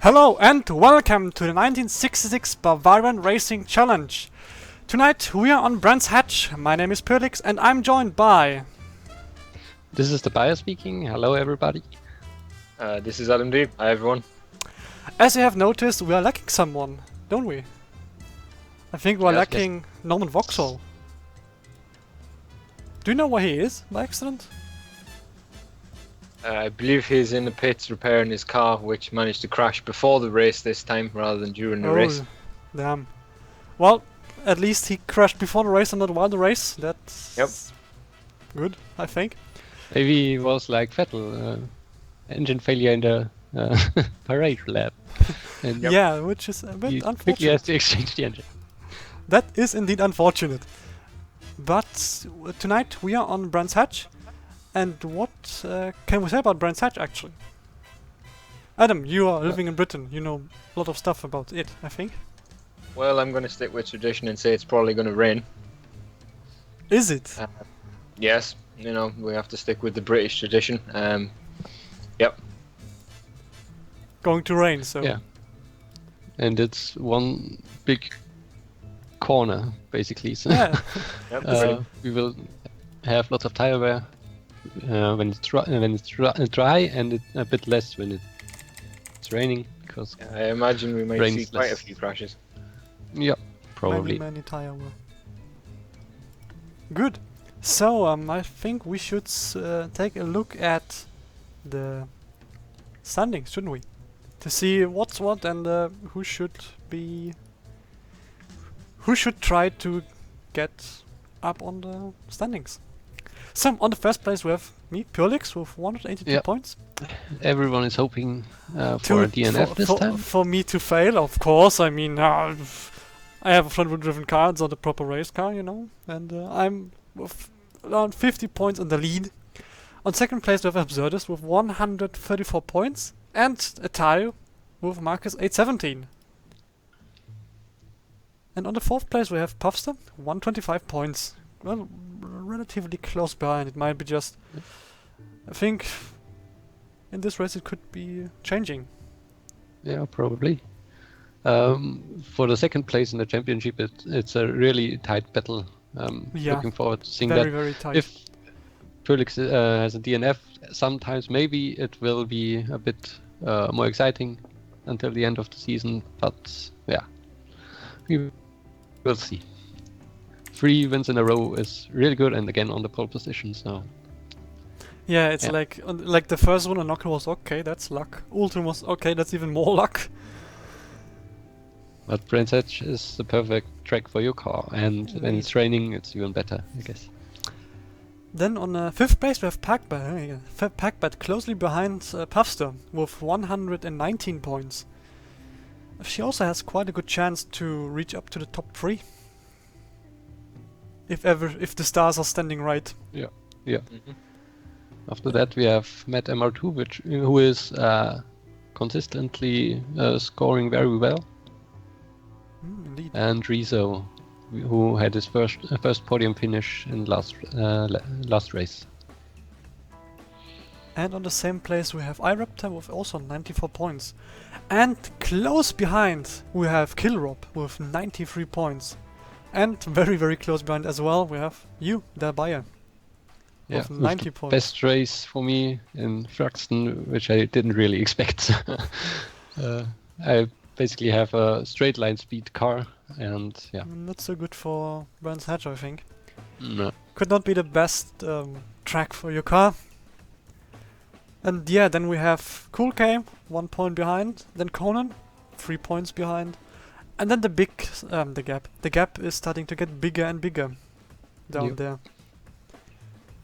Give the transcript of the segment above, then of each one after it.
Hello and welcome to the 1966 Bavarian Racing Challenge. Tonight we are on Brands Hatch. My name is Pyrlix and I'm joined by... This is DerBayer speaking. Hello everybody. This is Adam D. Hi everyone. As you have noticed, we are lacking someone, don't we? I think we are Yes, lacking NormanVauxhall. Do you know where he is, by accident? I believe he's in the pits repairing his car, which managed to crash before the race this time rather than during the race. Damn. Well, at least he crashed before the race and not while the race. That's good, I think. Maybe it was like Vettel, engine failure in the parade lab. And Yeah, which is a bit he quickly unfortunate. has to exchange the engine. That is indeed unfortunate. But tonight we are on Brands Hatch. And what can we say about Brands Hatch actually? Adam, you are living in Britain. You know a lot of stuff about it, I think. Well, I'm going to stick with tradition and say it's probably going to rain. Is it? Yes, you know, we have to stick with the British tradition. Yep. Going to rain, so... Yeah. And it's one big corner, basically. So Yeah. Yep. we will have lots of tire wear when it's dry, and a bit less when it's raining, because I imagine we might Rain's see quite a less. few crashes. yeah, probably. Many tire wear. Good. So, I think we should take a look at the standings, shouldn't we? To see what's what and who should try to get up on the standings. So, on the first place we have me, Pyrlix, with 182 Yep. points. Everyone is hoping for a DNF this time. For me to fail, of course. I mean, I have a front-wheel driven car, it's not a proper race car, you know. And I'm with around 50 points in the lead. On second place we have Absurdist with 134 points. And a tie with Marcus 817. And on the fourth place we have Puffster, 125 points. Well, relatively close behind. It might be just... I think in this race it could be changing. Yeah, probably. For the second place in the championship, it's a really tight battle. Yeah, Looking forward to seeing very, that. very tight. If Pyrlix has a DNF, sometimes maybe it will be a bit more exciting until the end of the season. But yeah, we will see. 3 wins in a row is really good, and again on the pole position. So Yeah, it's Yeah. like the first one, Anoka was okay, that's luck. Ultim was okay, that's even more luck. but Brands Hatch is the perfect track for your car, and when it's raining, it's even better, I guess. Then on fifth place we have Packbat closely behind Puffster with 119 points. She also has quite a good chance to reach up to the top 3. If the stars are standing right. Yeah. Mhm. After that, we have Matt MR2, who is consistently scoring very well, Indeed. and Rizzo, who had his first podium finish in last race. And on the same place we have iRaptor with also 94 points. And close behind we have Killrob with 93 points. And very, very close behind as well we have you, DerBayer. Yeah, With with 90 the points. best race for me in Thruxton, which I didn't really expect. I basically have a straight line speed car, and yeah, Not so good for Brands Hatch, I think. no. Could not be the best track for your car. And yeah, then we have Cool K, 1 point behind. Then Conan, 3 points behind. And then the gap. The gap is starting to get bigger and bigger down Yep. there.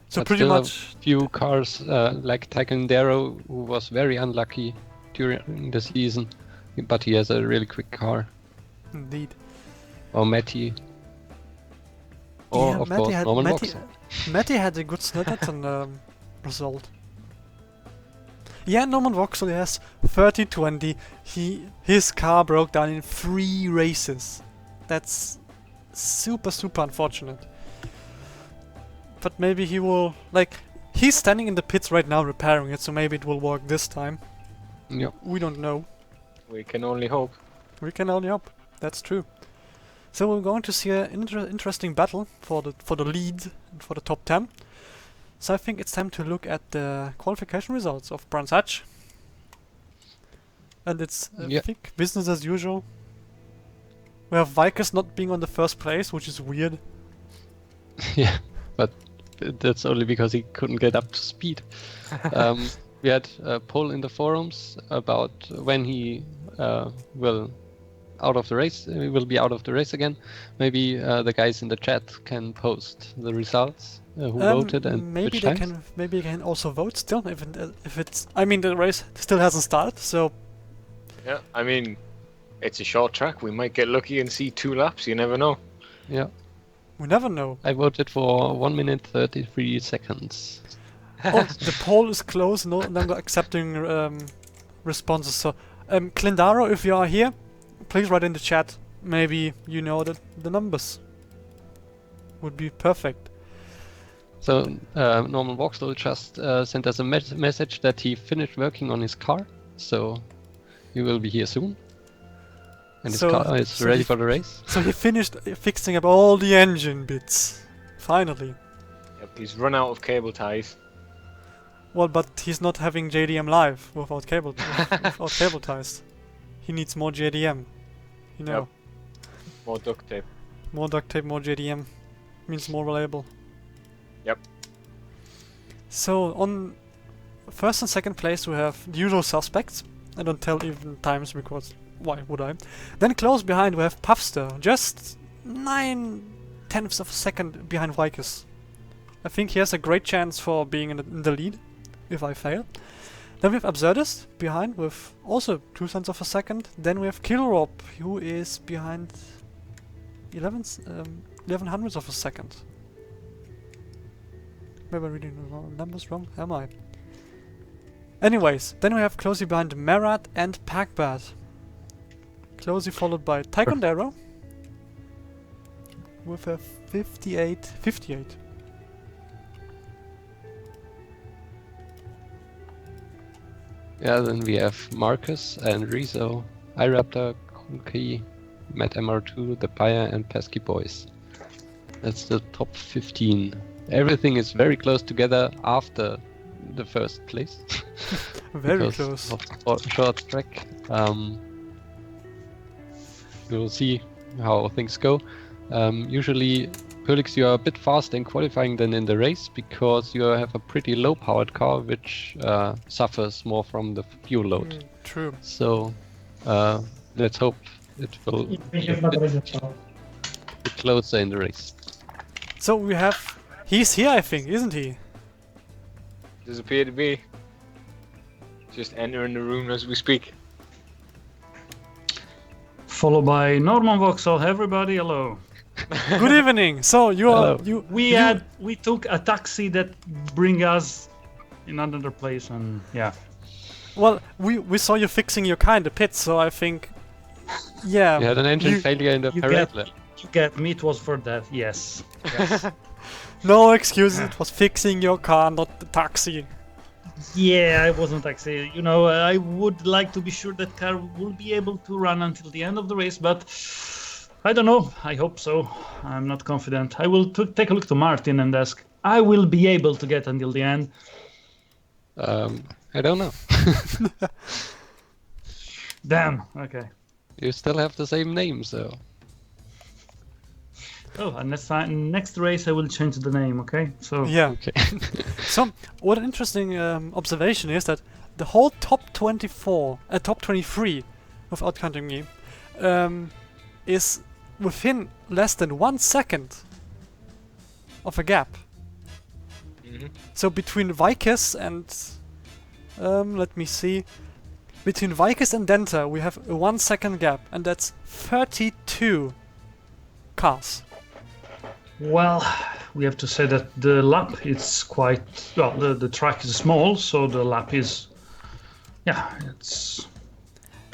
So But pretty still much, few cars like Takendero, who was very unlucky during the season, but he has a really quick car. indeed. Or Matty. Or Yeah, of Matty course had- NormanVauxhall. Matty had a good Snetterton result. Yeah, NormanVauxhall has 30-20. His car broke down in 3 races. That's super, super unfortunate. But maybe he will, he's standing in the pits right now repairing it, so maybe it will work this time. Yep. We don't know. We can only hope. We can only hope. That's true. So we're going to see an interesting battle for the lead and for the top 10. So I think it's time to look at the qualification results of Brands Hatch. And it's I think business as usual. We have Vikers not being on the first place, which is weird. Yeah, but that's only because he couldn't get up to speed. We had a poll in the forums about when he will out of the race. He will be out of the race again. Maybe the guys in the chat can post the results who voted and maybe which they times. can. Maybe they can also vote still if it's. I mean, the race still hasn't started, so. Yeah, I mean, it's a short track. We might get lucky and see 2 laps. You never know. Yeah. We never know. I voted for 1 minute 33 seconds. Oh, the poll is closed. No longer accepting responses. So, Clindaro, if you are here, please write in the chat. Maybe you know the numbers. Would be perfect. So NormanVauxhall just sent us a message that he finished working on his car. So he will be here soon. And his car is ready for the race. So he finished fixing up all the engine bits. Finally. Yep, he's run out of cable ties. Well, but he's not having JDM live without cable ties. He needs more JDM. You know. Yep. More duct tape. More duct tape, more JDM. Means more reliable. Yep. So on first and second place we have the usual suspects. I don't tell even times because why would I? Then close behind we have Puffster, just 9/10 of a second behind Vikes. I think he has a great chance for being in the lead, if I fail. Then we have Absurdist behind with also 0.2 of a second. Then we have Killrob, who is behind 11/100 of a second. Maybe I'm reading the numbers wrong, am I? Anyways, then we have closely behind Marat and Packbat. Closely followed by Taekwondo with a 58. Yeah, then we have Marcus and Rizzo, iRaptor, Kunki, Matt MR2, The Pyre, and Pesky Boys. That's the top 15. Everything is very close together after the first place. Very close. Of short track. We'll see how things go. Usually, Pyrlix, you are a bit faster in qualifying than in the race because you have a pretty low-powered car, which suffers more from the fuel load. True. So let's hope it will be a bit closer in the race. So we have... He's here, I think, isn't he? Does appear to be. Just entering the room as we speak. Followed by NormanVauxhall. Everybody, hello. Good evening. So you are we took a taxi that bring us in another place, and yeah. Well, we saw you fixing your car in the pits, so I think, yeah. You had an engine failure in the parade lap. You get me. It was for that. Yes. No excuses. It was fixing your car, not the taxi. Yeah, I wasn't taxi. You know, I would like to be sure that car will be able to run until the end of the race, but I don't know. I hope so. I'm not confident. I will take a look to Martin and ask. I will be able to get until the end. I don't know. Damn. Okay. You still have the same name, so. Oh, and next race I will change the name. Okay. So. Yeah. Okay. So, what an interesting observation is that the whole top 23, without counting me, is within less than 1 second of a gap. Mm-hmm. So between Vikes and let me see, between Vikes and Denta we have a 1 second gap, and that's 32 cars. Well, we have to say that the lap is quite well. The track is small, so the lap is, yeah, it's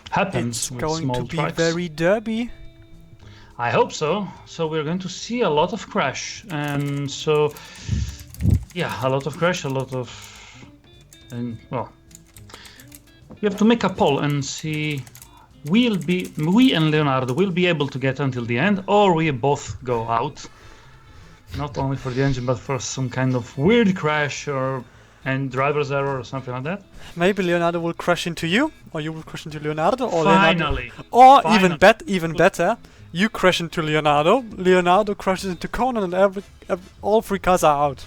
happens It's with going small to be tracks. very derby. I hope so. So we're going to see a lot of crash, and so yeah, a lot of crash, a lot of, and well, we have to make a poll and see we and Leonardo will be able to get until the end, or we both go out. Not only for the engine, but for some kind of weird crash and driver's error or something like that. Maybe Leonardo will crash into you, or you will crash into Leonardo, or Finally. Or Finally. even better, you crash into Leonardo crashes into Conan, and all 3 cars are out.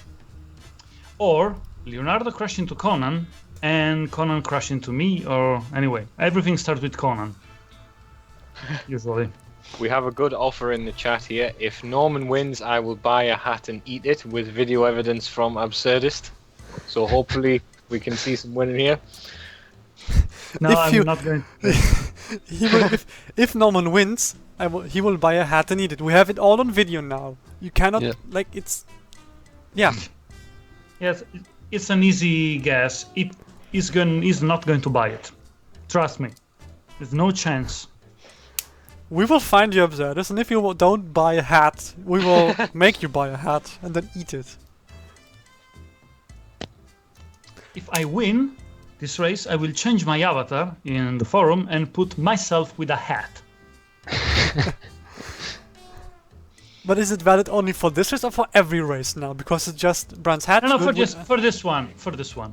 Or Leonardo crashed into Conan, and Conan crashed into me, or anyway, everything starts with Conan. Usually. We have a good offer in the chat here. If Norman wins, I will buy a hat and eat it with video evidence from Absurdist. So hopefully we can see some winning here. No, I'm not going to. If Norman wins, he will buy a hat and eat it. We have it all on video now. You cannot it's. Yeah. Yes, it's an easy guess. He's not going to buy it. Trust me. There's no chance. We will find you Absurdist, and if you don't buy a hat, we will make you buy a hat and then eat it. If I win this race, I will change my avatar in the forum and put myself with a hat. But is it valid only for this race or for every race now? Because it's just Brands hat. No, for this one,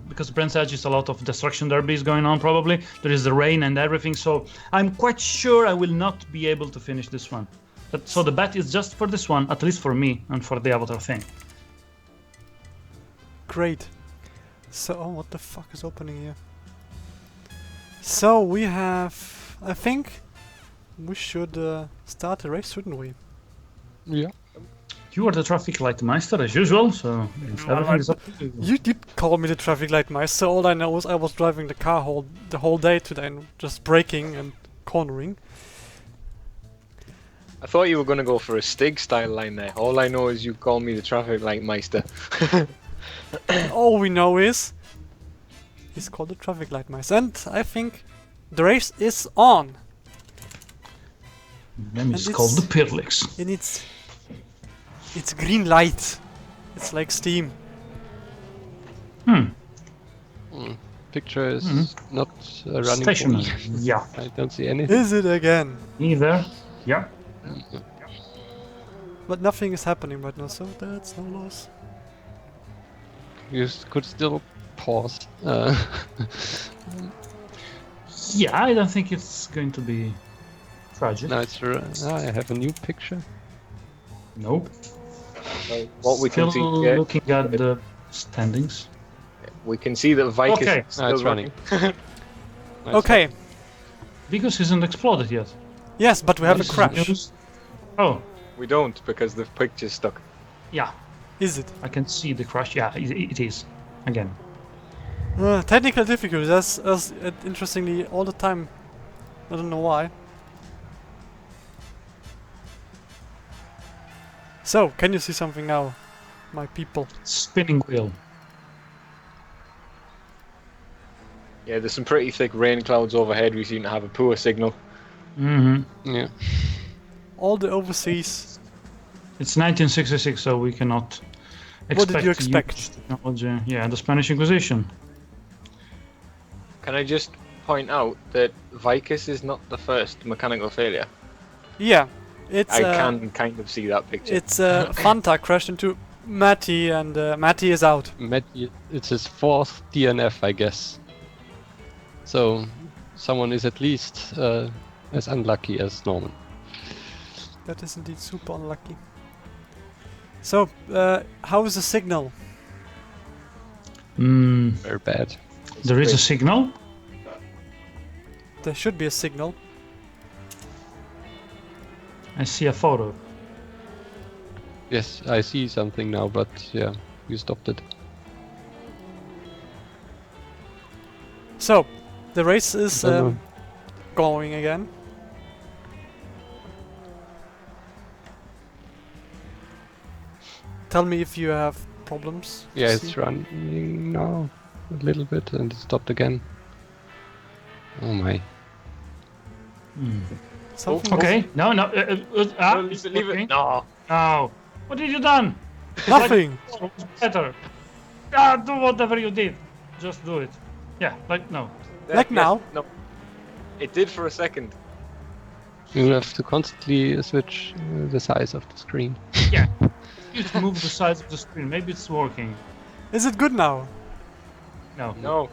because Brands Hatch is a lot of destruction derbies going on. Probably there is the rain and everything, so I'm quite sure I will not be able to finish this one. So the bet is just for this one, at least for me and for the avatar thing. Great. So, what the fuck is opening here? So we have. I think we should start the race, shouldn't we? Yeah. You are the traffic light meister as usual, so everything is up to you. You did call me the traffic light meister. All I know is I was driving the car the whole day today and just braking and cornering. I thought you were going to go for a Stig style line there. All I know is you call me the traffic light meister. All we know is he's called the traffic light meister, and I think the race is on. Name is called the Pyrlix. And it's green light. It's like Steam. Picture is not running. Stationary. Yeah. I don't see anything. Is it again? Either. Yeah. But nothing is happening right now, so that's no loss. You could still pause. Yeah, I don't think it's going to be tragic. Now it's. I have a new picture. Nope. What we can Still see here, looking at the standings. we can see that Vike Okay. is still Now it's running. Okay. Because isn't exploded yet. Yes, but we have a This is crash. news. Oh, We don't, because the picture's stuck. yeah. Is it? I can see the crash. Yeah, it is. Again. Technical difficulties. That's interestingly all the time. I don't know why. So, can you see something now, my people? Spinning wheel. Yeah, there's some pretty thick rain clouds overhead. We seem to have a poor signal. Mm-hmm. Yeah. All the overseas. It's 1966, so we cannot expect. What did you to use expect? technology. Yeah, the Spanish Inquisition. Can I just point out that Vicus is not the first mechanical failure? Yeah, it's. I can kind of see that picture. It's Fanta crashed into Matty, and Matty is out. It's his 4th DNF, I guess. So, someone is at least as unlucky as Norman. That is indeed super unlucky. So, how is the signal? Very bad. There is a signal. There should be a signal. I see a photo. Yes, I see something now, but yeah, you stopped it. So, the race is Don't know. going again. Tell me if you have problems. Yeah, See? it's running now a little bit and it stopped again. Oh my. Something Okay. No. It's Leave working. it. No. No. What did you done? Nothing. Oh, it's better. Do whatever you did. Just do it. Yeah. Like no. Like now? No. It did for a second. You have to constantly switch the size of the screen. Yeah. You to move the size of the screen. Maybe it's working. Is it good now? No. No.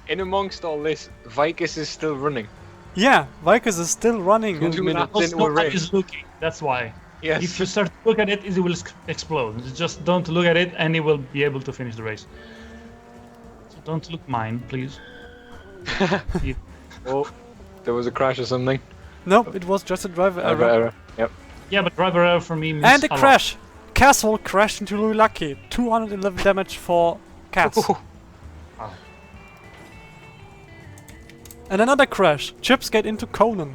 In amongst all this, Vicus is still running. Yeah, Vicus is still running. 2 and- minutes Also, into a race. nobody's looking. That's why. Yes. If you start to look at it will explode. Just don't look at it, and you will be able to finish the race. So don't look mine, please. Oh, there was a crash or something. Nope, it was just a driver error. Error. Yep. Yeah, but driver error for me means And a lot. crash! Castle crashed into Louis Lucky. 211 damage for Cass. Wow. And another crash. Chips get into Conan.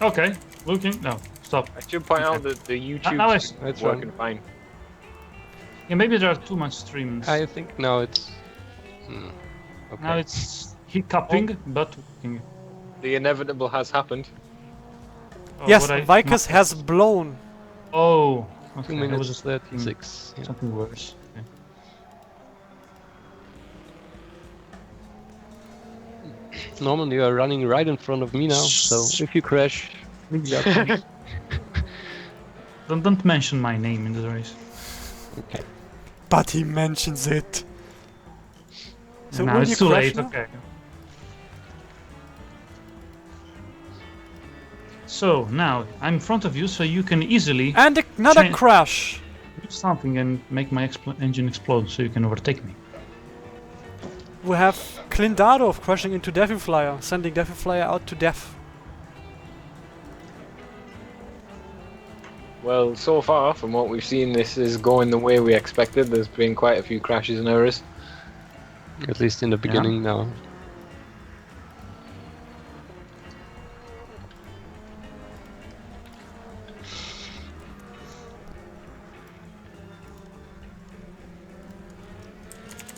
Okay, looking. No, stop. I should point out that the YouTube Now is it's working fine. Yeah, maybe there are too much streams. I think now it's... Okay. Now it's hiccuping, but working. The inevitable has happened. Oh, Yes, what Vicus has blown. Oh, 2 okay. I minutes was just 36. Yeah. something worse. Okay. Norman, you are running right in front of me now, so if you crash, Don't mention my name in the race. okay. But he mentions it. So now will it's you too crash late. now? Okay. So now I'm in front of you, so you can easily And another Change- crash. do something and make my engine explode, so you can overtake me. We have Clindadov crashing into Deathly Flyer, sending Deathly Flyer out to death. Well, so far, from what we've seen, this is going the way we expected. There's been quite a few crashes and errors. At least in the beginning now.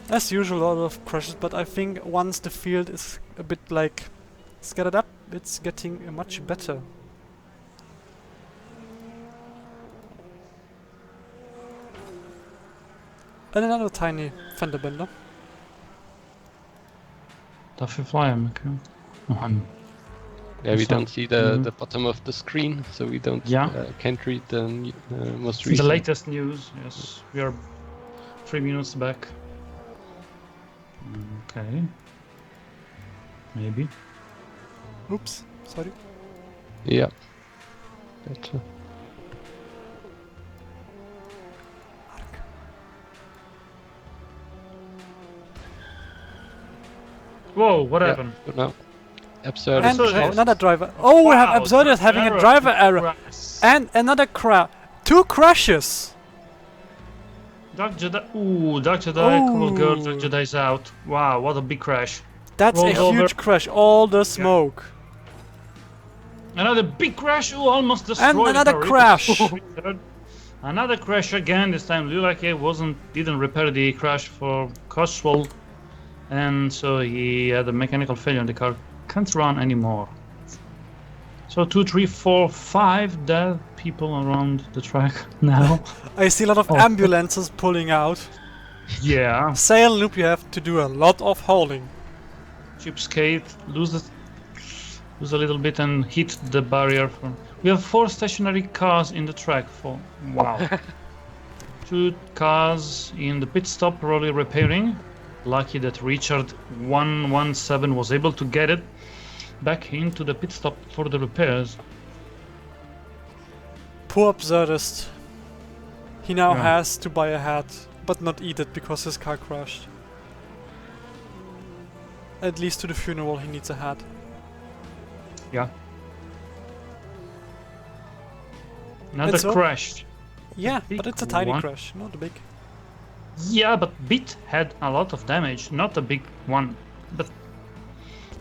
As usual, a lot of crashes, but I think once the field is a bit like scattered up, it's getting much better. And another tiny fender bender. Tough fly, okay. Oh, I'm Yeah, we So- don't see the, Mhm. the bottom of the screen, so we don't Yeah. can't read the most the recent. latest news. Yes, we are 3 minutes back. Okay. Maybe. Oops, sorry. Yeah. That's, Whoa! What yeah, happened? but now, absurd. And Absurdist. another driver. Oh, we have Wow, Absurdist having a driver error. And another crash. 2 crashes. Dark Jedi. Ooh, Dark Jedi. Cool girl. Ooh. Dark Jedi's out. Wow, what a big crash. That's a Rolled over. huge crash. All the smoke. Another big crash. Ooh, almost destroyed. And another the crash. Another crash again. This time Lulake didn't repair the crash for Coswell, and so he had a mechanical failure. The car can't run anymore. So 2, 3, 4, 5 dead people around the track now. I see a lot of Oh. ambulances pulling out. Yeah. Sail loop, you have to do a lot of hauling. Chip skate, lose a little bit and hit the barrier. We have 4 stationary cars in the track. Wow. 2 cars in the pit stop probably repairing. Lucky that Richard 117 was able to get it back into the pit stop for the repairs. Poor Absurdist. He now Yeah. has to buy a hat, but not eat it because his car crashed. At least to the funeral he needs a hat. Yeah. Another so- crash. Yeah, big but it's a tiny one. crash, not a big. Yeah, but Bit had a lot of damage, not a big one, but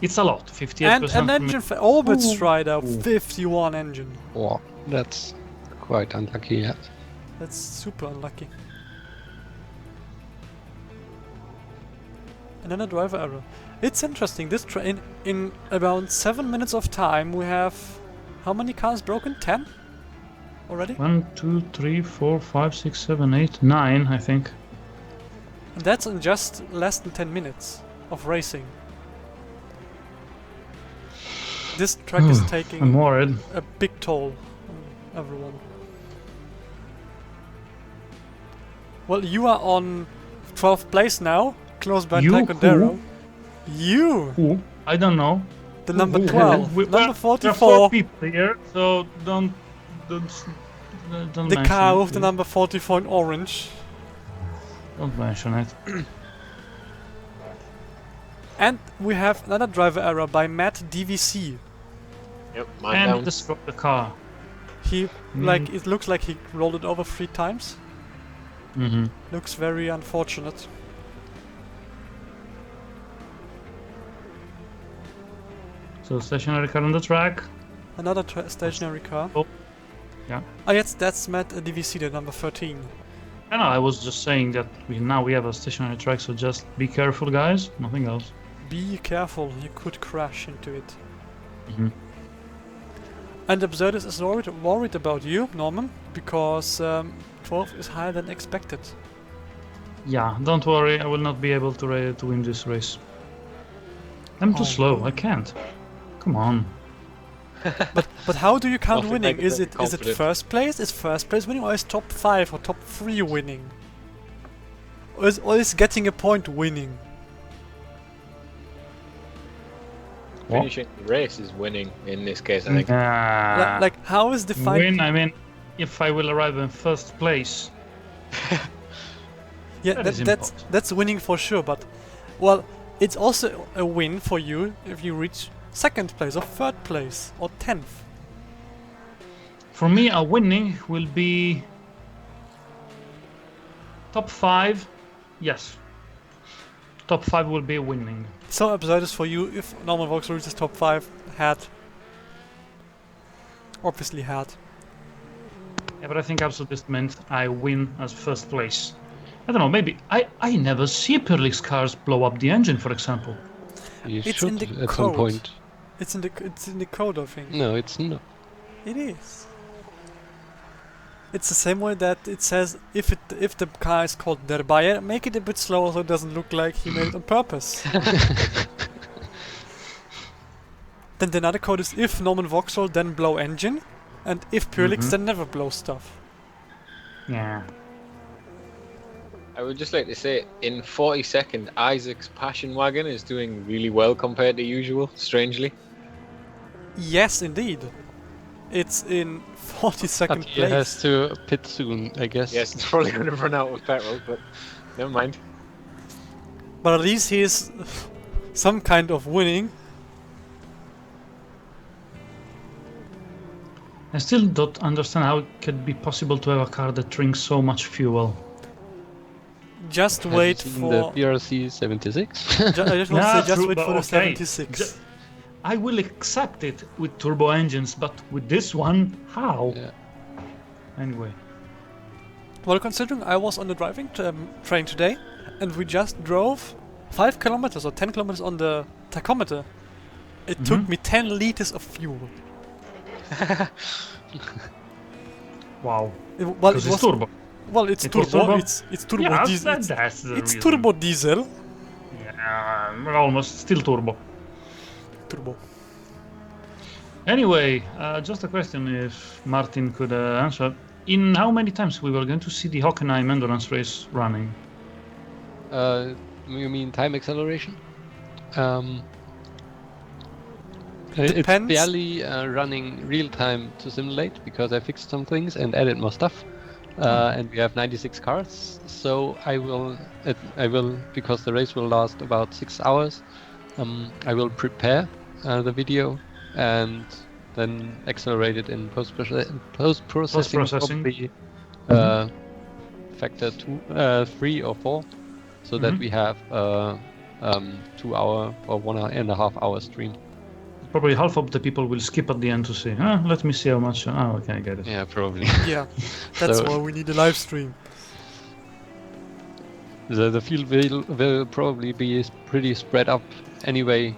it's a lot. 58%. And an from engine Orbit Ooh. Strider, Ooh. 51 engine. Oh, that's quite unlucky. Yeah. That's super unlucky. And then a driver error. It's interesting, this in about 7 minutes of time we have how many cars broken? 10? Already? 1, 2, 3, 4, 5, 6, 7, 8, 9, I think. And that's in just less than 10 minutes of racing. This track is I'm taking worried. a big toll on everyone. Well, you are on 12th place now, close by You? Taekwondo. You! Who? I don't know. The number Who? 12. We- Number There are 44. 4 people here, so don't The mention car it, with the please. number 44 in orange. Don't mention it. And we have another driver error by Matt DVC. Yep, man And down. destroy the car. He, like, it looks like he rolled it over 3 times. Mm-hmm. Looks very unfortunate. So stationary car on the track. Another stationary car. Oh, yeah. Oh, yes, that's Matt DVC, the number 13. I know. I was just saying that now we have a stationary track, so just be careful, guys. Nothing else. Be careful, you could crash into it. Mm-hmm. And Absurdus is worried about you, Norman, because 12 is higher than expected. Yeah, don't worry. I will not be able to win this race. I'm too Oh. slow. I can't. Come on. But how do you count Nothing winning? like Is being it confident. first place? Is first place winning, or is top 5 or top 3 winning? Or is getting a point winning? What? Finishing the race is winning in this case, I think. Nah. Like how is defined? Win. I mean, if I will arrive in first place. Yeah, That is that's winning for sure. But well, it's also a win for you if you reach second place or third place or 10th. For me, a winning will be top 5. Yes. Top 5 will be winning. So Absurdus for you if NormanVauxhall reaches top 5 obviously had. Yeah, but I think Absolutist meant I win as first place. I don't know, maybe I never see Pyrlix cars blow up the engine, for example. You It's should in the at code. some point. It's in the code, I think. No, it's not. It is. It's the same way that it says if the car is called DerBayer, make it a bit slower so it doesn't look like he made it on purpose. Then the another code is if NormanVauxhall, then blow engine, and if Pyrlix, then never blow stuff. Yeah. I would just like to say, in 42nd, Isaac's Passion Wagon is doing really well compared to usual, strangely. Yes, indeed. It's in 42nd But he place. has to pit soon, I guess. Yes, it's probably going to run out of petrol, but never mind. But at least he is some kind of winning. I still don't understand how it could be possible to have a car that drinks so much fuel. Just Have wait you seen for. the BRC 76? I just want to say, just true, wait but for the okay. 76. I will accept it with turbo engines, but with this one, how? Yeah. Anyway. Well, considering I was on the driving train today, and we just drove 5 kilometers or 10 kilometers on the tachometer, it took me 10 liters of fuel. Wow. Well, Because it it's was turbo. well, it's It was turbo. turbo? It's turbo Yeah, diesel. that's the It's reason. turbo diesel. Yeah, almost still turbo. Turbo. Anyway, just a question if Martin could answer. In how many times we were going to see the Hockenheim endurance race running? You mean time acceleration? Depends. It's barely running real time to simulate because I fixed some things and added more stuff. And we have 96 cars, so I will because the race will last about 6 hours. I will prepare the video and then accelerate it in post-processing. Probably, factor 3 or 4, so that we have 2 hour or 1.5 hour stream. Probably half of the people will skip at the end to see. Let me see how much. Oh, okay, I get it. Yeah, probably. Yeah, that's So- why we need a live stream. The field will probably be pretty spread up anyway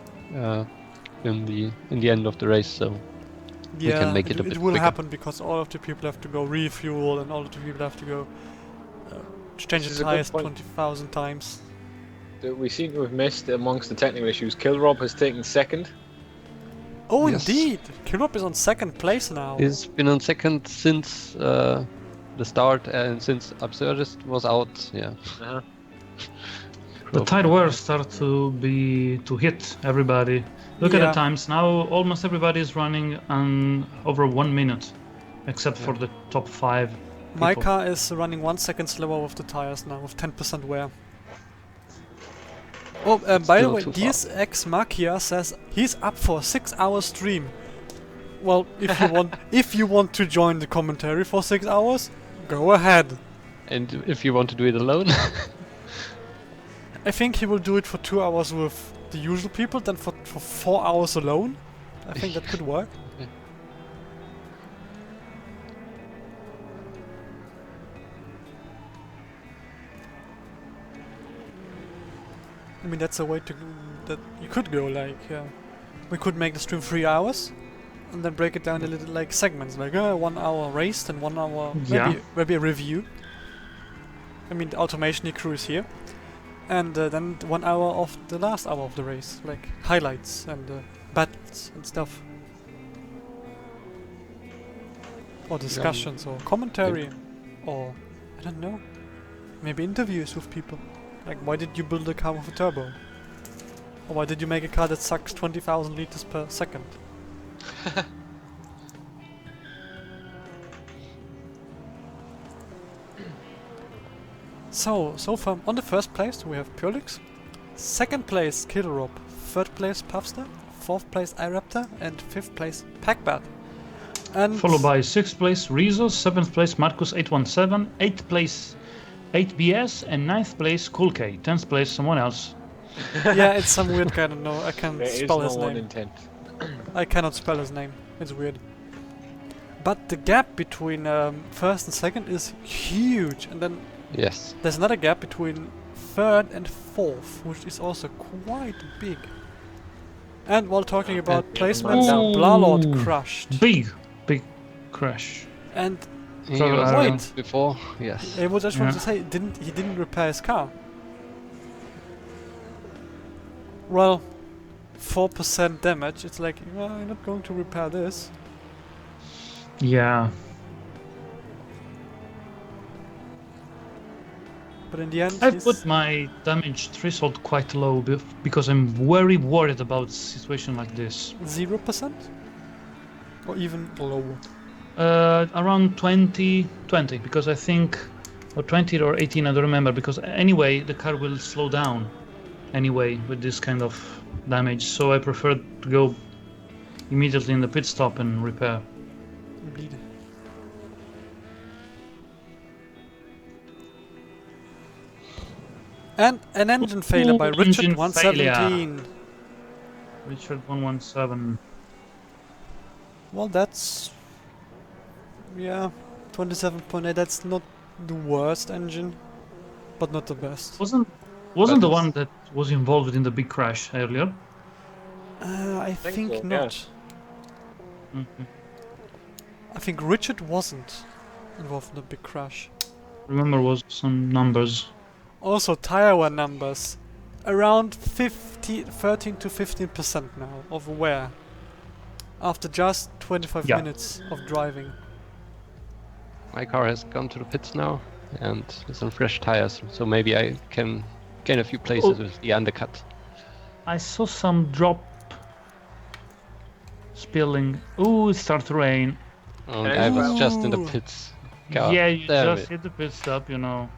in the end of the race, so Yeah, can make it a bit it will quicker. happen because all of the people have to go refuel and all of the people have to go change This is the a good tires point. 20,000 times. That we seem to have missed amongst the technical issues. Killrob has taken second. Oh, Yes. indeed! Killrob is on second place now. He's been on second since the start and since Absurdist was out. Yeah. Uh-huh. The tide wares start to hit everybody. Look at Yeah. the times now. Almost everybody is running over 1 minute, except for the top 5. My people. car is running 1 second slower with the tires now, with 10% wear. Oh, by the still way, too fast. DSX Makia says he's up for a 6-hour stream. Well, if you want, if you want to join the commentary for 6 hours, go ahead. And if you want to do it alone, I think he will do it for 2 hours with the usual people, then for 4 hours alone. I think that could work. I mean, that's a way to that you could go. Like, we could make the stream 3 hours, and then break it down a little like segments, like 1 hour race and 1 hour Yeah. maybe a review. I mean, the automation crew is here, and then 1 hour of the last hour of the race, like highlights and battles and stuff, or discussions, or commentary, or I don't know, maybe interviews with people. Like, why did you build a car with a turbo? Or why did you make a car that sucks 20,000 liters per second? So far, on the first place we have Pyrlix, second place Killrob, third place Puffster, fourth place iRaptor, and fifth place Packbat. And Followed by 6th place Rezo, 7th place Marcus 817, 8th place 8BS, and 9th place Cool K, 10th place someone else. yeah, it's some weird guy. I don't know. I can't There is spell no his one name. in 10th. I cannot spell his name. It's weird. But the gap between first and second is huge, and then yes. there's another gap between third and fourth, which is also quite big. And while talking about yeah, placements, Ooh. Blalord crushed. Big crash. And He So, was wait. on before. Yes. I was just want Yeah. to say, he didn't repair his car. Well, 4% damage. It's like, well, I'm not going to repair this. Yeah. But in the end, I've he's put my damage threshold quite low because I'm very worried about a situation like this. 0%, or even lower. Around 20, because I think, or 20 or 18, I don't remember, because anyway, the car will slow down anyway with this kind of damage, so I prefer to go immediately in the pit stop and repair. Indeed. And an engine failure by Ooh, Richard engine 117. Richard 117. Well, that's, yeah, 27.8. That's not the worst engine, but not the best. Wasn't But the it's- one that was involved in the big crash earlier? I think think so, not. Mhm. I think Richard wasn't involved in the big crash. Remember was some numbers. Also, tire wear numbers. Around 13 to 15% now of wear. After just 25 Yeah. minutes of driving. My car has gone to the pits now and is on fresh tires, so maybe I can gain a few places Oh. with the undercut. I saw some drop spilling. Ooh, it started to rain. And I was just in the Ooh. pits. God yeah, you damn just it. hit the pit stop, you know.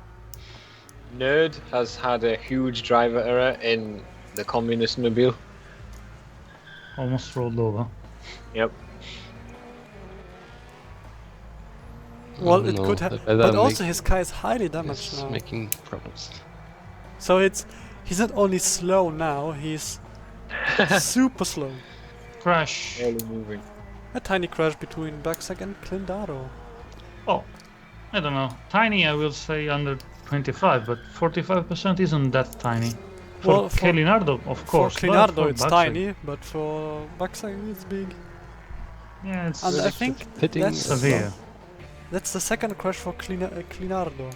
Nerd has had a huge driver error in the communist mobile. Almost rolled over. Yep. Well, Oh it no, could the have, weather but also his car is highly damaged is now. making problems. So he's not only slow now, he's super slow. Crash. Barely moving. A tiny crash between Backsack and Clindaro. Oh, I don't know. Tiny, I will say under 25, but 45% isn't that tiny. For Well, for- Kelinardo, of course. For but Clindaro for it's Backsack- tiny, but for Backsack it's big. Yeah, it's And I think Pitting that's as severe. That's the second crash for Clindaro.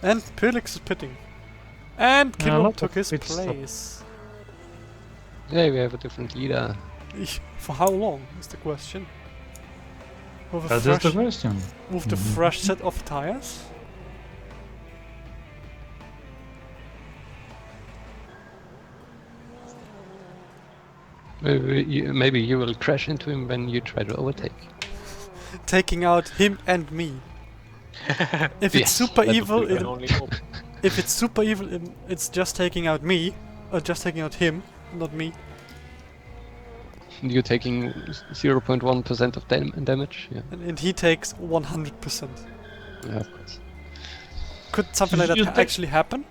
And Pyrlix is pitting. And A Killrob lot took of his pit stop. place. Yeah, we have a different leader. For how long is the question? With a That is the fresh, question. with the fresh set of tires? Maybe you will crash into him when you try to overtake. Taking out him and me. If it's Yes, super that would evil, be Can only hope. if it's super evil, it's just taking out me, or just taking out him, not me. You're taking 0.1% of damage. Yeah, And he takes 100%. yeah, of course. Could something like that You take- actually happen?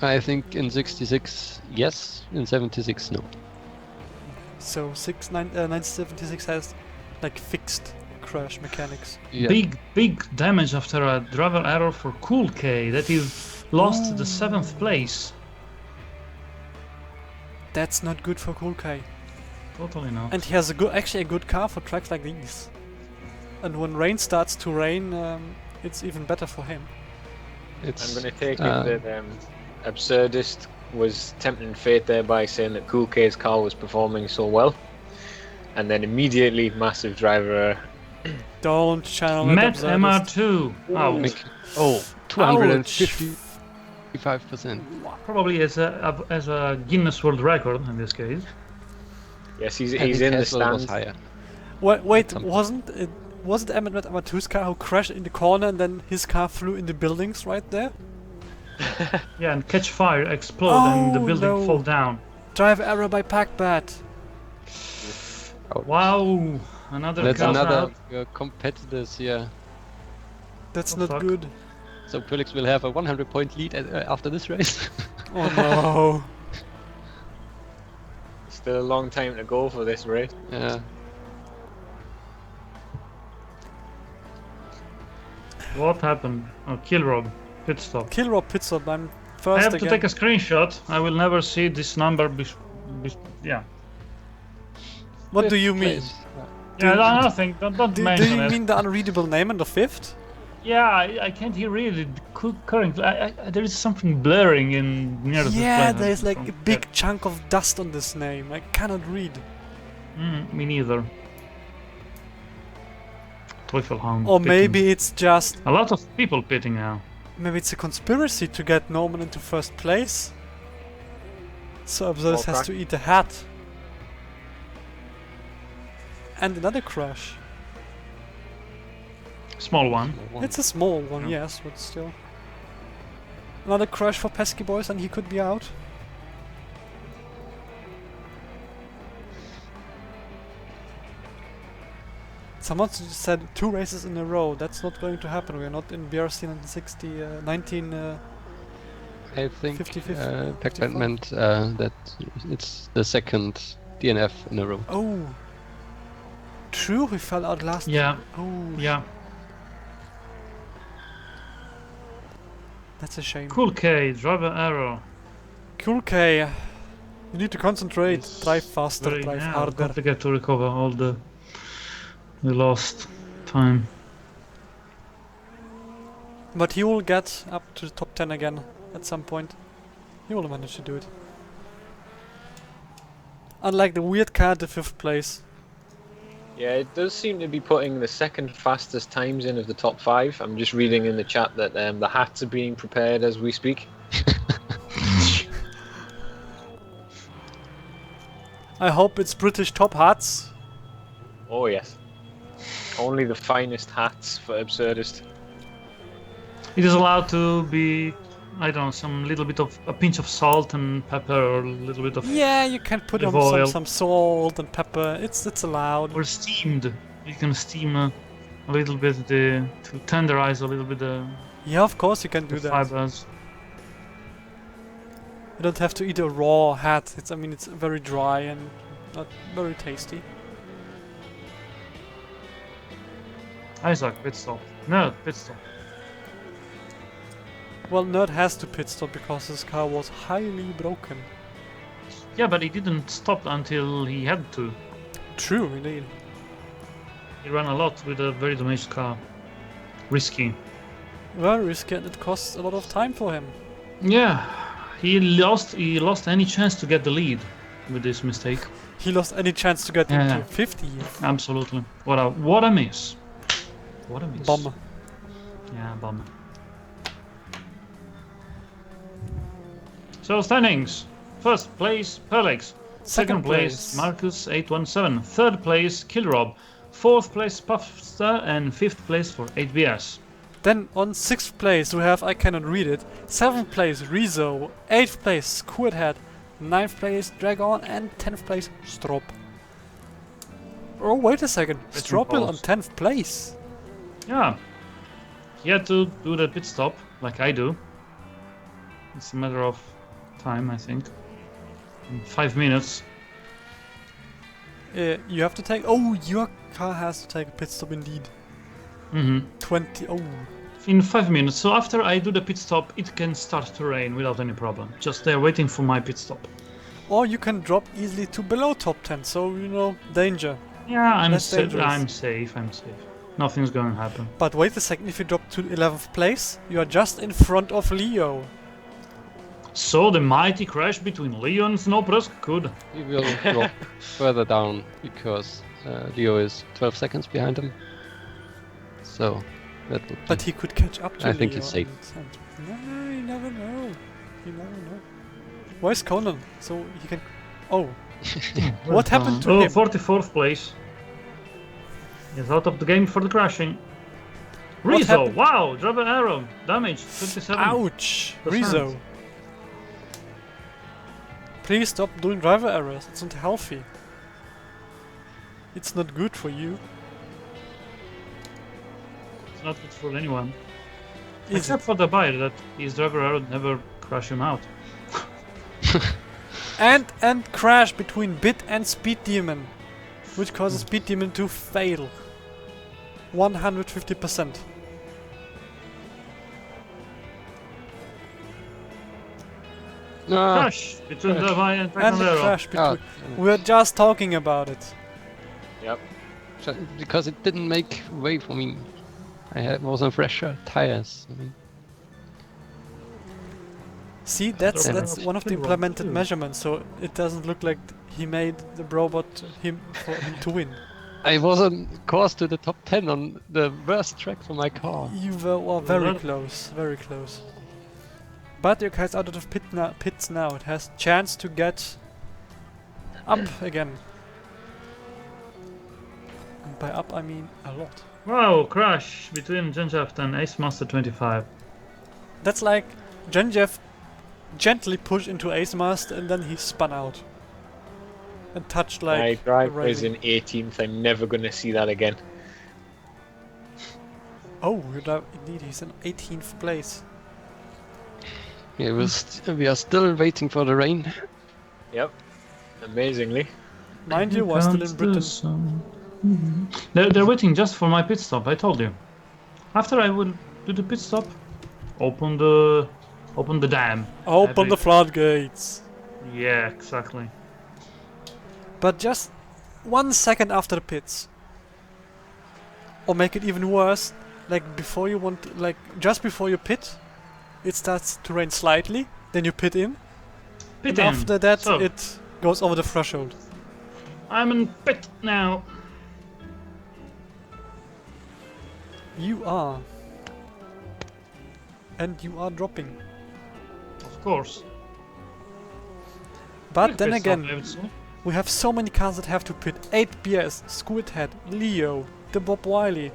I think in 66, yes. In 76, no. So 976 has like fixed crash mechanics. Yeah. Big damage after a driver error for Cool K. That is lost the 7th place. That's not good for Cool K. Totally not. And he has actually a good car for tracks like these. And when rain starts to rain, it's even better for him. It's, I'm going to take it that Absurdist was tempting fate there by saying that Cool K's car was performing so well. And then immediately massive driver error. Don't channel it, Met Absurdist. MR2. Out. oh, 255%. Probably as a Guinness World Record in this case. Yes, he's And in the Tesla was stands. higher. Wait, Some- wasn't it Met Amatu's car who crashed in the corner and then his car flew in the buildings right there? Yeah, and catch fire, explode, and the Oh, building no. fall down. Drive error by Packbat. Wow, another That's car another out. of your competitors here. That's Oh, not fuck. good. So Pyrlix will have a 100-point lead after this race. Oh no. Still a long time to go for this race. Yeah. What happened? Oh, Killrob, pit stop. Killrob pit stop. I'm I first have again. to take a screenshot. I will never see this number. Yeah. What do you Fifth mean? place. Yeah, no, nothing. Don't Do mention you it. mean the unreadable name on the fifth? Yeah, I can't hear really currently. There is something blurring in near the Yeah, display. there's like a big chunk of dust on this name. I cannot read. Me neither. Teufelhound. Or pitting. maybe it's just A lot of people pitting now. maybe it's a conspiracy to get Norman into first place. So Absurdist has crack. to eat a hat. And another crash. Small one. It's a small one, yes, but still. Another crash for Pesky Boys and he could be out. Someone said 2 races in a row. That's not going to happen. We are not in BRC 19. I think 50-50, Pac-Man meant that it's the second DNF in a row. Oh, true. We fell out last. Yeah, Oh, yeah. that's a shame. Cool K, driver error. Cool K. You need to concentrate. It's Drive faster. Very Drive yeah, harder. complicated to recover all the lost time. But he will get up to the top 10 again at some point. He will manage to do it. Unlike the weird car at the 5th place. Yeah, it does seem to be putting the second fastest times in of the top 5. I'm just reading in the chat that the hats are being prepared as we speak. I hope it's British top hats. Oh yes. Only the finest hats for Absurdist. It is allowed to be, I don't know, some little bit of a pinch of salt and pepper, or a little bit of Yeah, you can put on Olive oil. some salt and pepper. It's allowed. or steamed. You can steam a little bit to tenderize a little bit the Yeah, of course you can do that. fibers. You don't have to eat a raw hat. I mean, it's very dry and not very tasty. Isaac, pit stop. No, pit stop. Well, Nerd has to pit stop because his car was highly broken. Yeah, but he didn't stop until he had to. True, indeed. He ran a lot with a very damaged car. Risky. Very risky and it costs a lot of time for him. Yeah, he lost any chance to get the lead. with this mistake. He lost any chance to get Yeah. into 50. Absolutely. What a miss. What a miss. Bummer. Yeah, bummer. So standings. First place, Pyrlix. Second place, Marcus 817. Third place, Killrob. Fourth place, Puffster, and fifth place for 8BS. Then on 6th place we have, I cannot read it, 7th place Rezo, 8th place Squidhead, 9th place Dragon, and 10th place Strop. Oh, wait a second, Rest in Stropil on pause. 10th place. Yeah. He had to do the pit stop, like I do. It's a matter of time, I think. In 5 minutes. You have to take, oh, your car has to take a pit stop indeed. Mm-hmm. 20, oh. In 5 minutes. So after I do the pit stop, it can start to rain without any problem. Just they're waiting for my pit stop. Or you can drop easily to below top 10, so, you know, danger. Yeah, I'm That's safe. dangerous. I'm safe. I'm safe. Nothing's gonna happen. But wait a second, if you drop to 11th place, you are just in front of Leo. So the mighty crash between Leo and Snowpress could. He will drop further down because Leo is 12 seconds behind him. So that would But he could catch up to I Leo. think he's safe. No, you never know. You never know. Where's Conan? So he can... Oh. What happened to him? 44th place. He's out of the game for the crashing. What Rezo, happened? wow, drop an arrow. Damage, 27. Ouch! Percent. Rezo. Please stop doing driver errors. It's not healthy. It's not good for you. It's not good for anyone. Is Except for the buyer, that his driver arrow never crash him out. And crash between Bit and Speed Demon, which causes Speed Demon to fail. 150%. No. Crash between the buyer and And the arrow. crash Ah, between... We're just talking about it. Yep. because it didn't make way for me. Was on fresher tires. I mean, See, that's Yeah. one of the implemented measurements, so it doesn't look like he made the robot for him to win. I was on course to the top 10 on the worst track for my car. You were very Well- close, very close. But your car's out of the pits now. It has chance to get up again. And by up I mean a lot. Wow, crash between Genjaft and Ace Master 25. That's like Genjeff gently pushed into Ace Master and then he spun out. And touched like My driver the is in railing. 18th. I'm never going to see that again. Oh, indeed, he's in 18th place. Yeah, we are still waiting for the rain. Yep. Amazingly. Mind you, we're still in Britain. They're waiting just for my pit stop, I told you. After I will do the pit stop, open the dam. Open the floodgates. Yeah, exactly. But just 1 second after the pits. Or make it even worse, like before you want, like just before you pit, it starts to rain slightly, then you pit in, Pit and in. after that So, it goes over the threshold. I'm in pit now. You are. And you are dropping. Of course. But then Pit stop, again, I would say. we have so many cars that have to pit. 8BS, Squidhead, Leo, the Bob Wiley,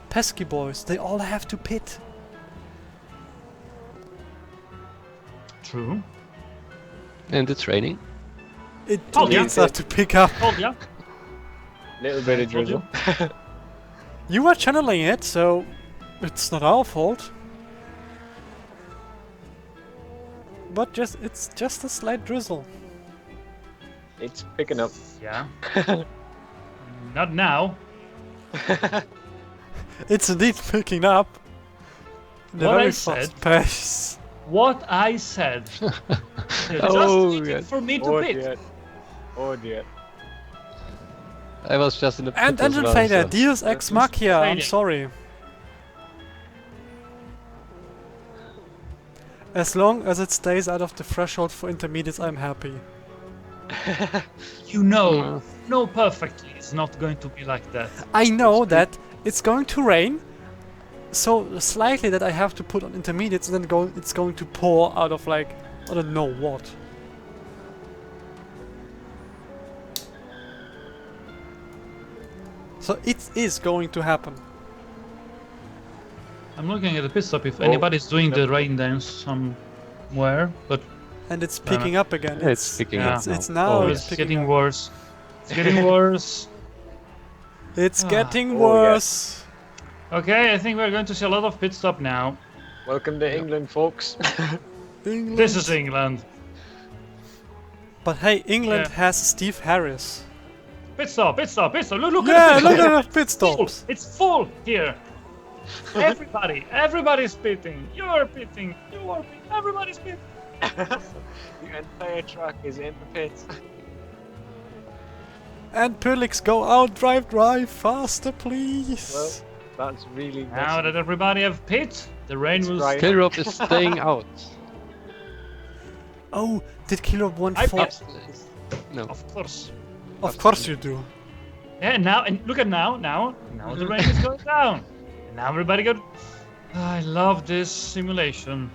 Pesky Boys, they all have to pit. True. And it's raining. It Oh, yeah. needs us to pick up. Oh yeah. Little bit of Told you. drizzle. You were channeling it, so it's not our fault. But it's just a slight drizzle. It's picking up. Yeah. Not now. It's indeed picking up. In a What I very fast said- pace. What I said. They're Oh, just waiting yes. for me to Oh pit. dear. Oh dear. I was just in the pit And as engine well, failure, so- Deus Ex That's Machina, I'm failing. sorry. As long as it stays out of the threshold for intermediates, I'm happy. You know perfectly it's not going to be like that. I know that it's going to rain, so slightly that I have to put on intermediates, and then it's going to pour out of like I don't know what. So it is going to happen. I'm looking at the pit stop if anybody's doing the rain dance somewhere, but And it's picking up again. It's picking up now. It's now. Oh, It's it's picking getting up. worse. It's getting worse. It's getting Oh, yeah. worse. Okay, I think we're going to see a lot of pit stop now. Welcome to England, folks. England. This is England. But hey, England Yeah. has Steve Harris. Pit stop, pit stop, pit stop. Look Yeah, at the look pit stop. at the pit Full. stops. It's full here. Everybody's pitting. You're pitting. You're pitting. Everybody's pitting. The entire track is in the pits. And Pyrlix, go out, drive faster, please. Well, that's really Now that everybody have pit, the rain will right. Killrob is staying out. Oh, did Killrob want I four? pit. No. Of course. Of course you do. Yeah, now and look at now the rain is going down. And now everybody go. I love this simulation.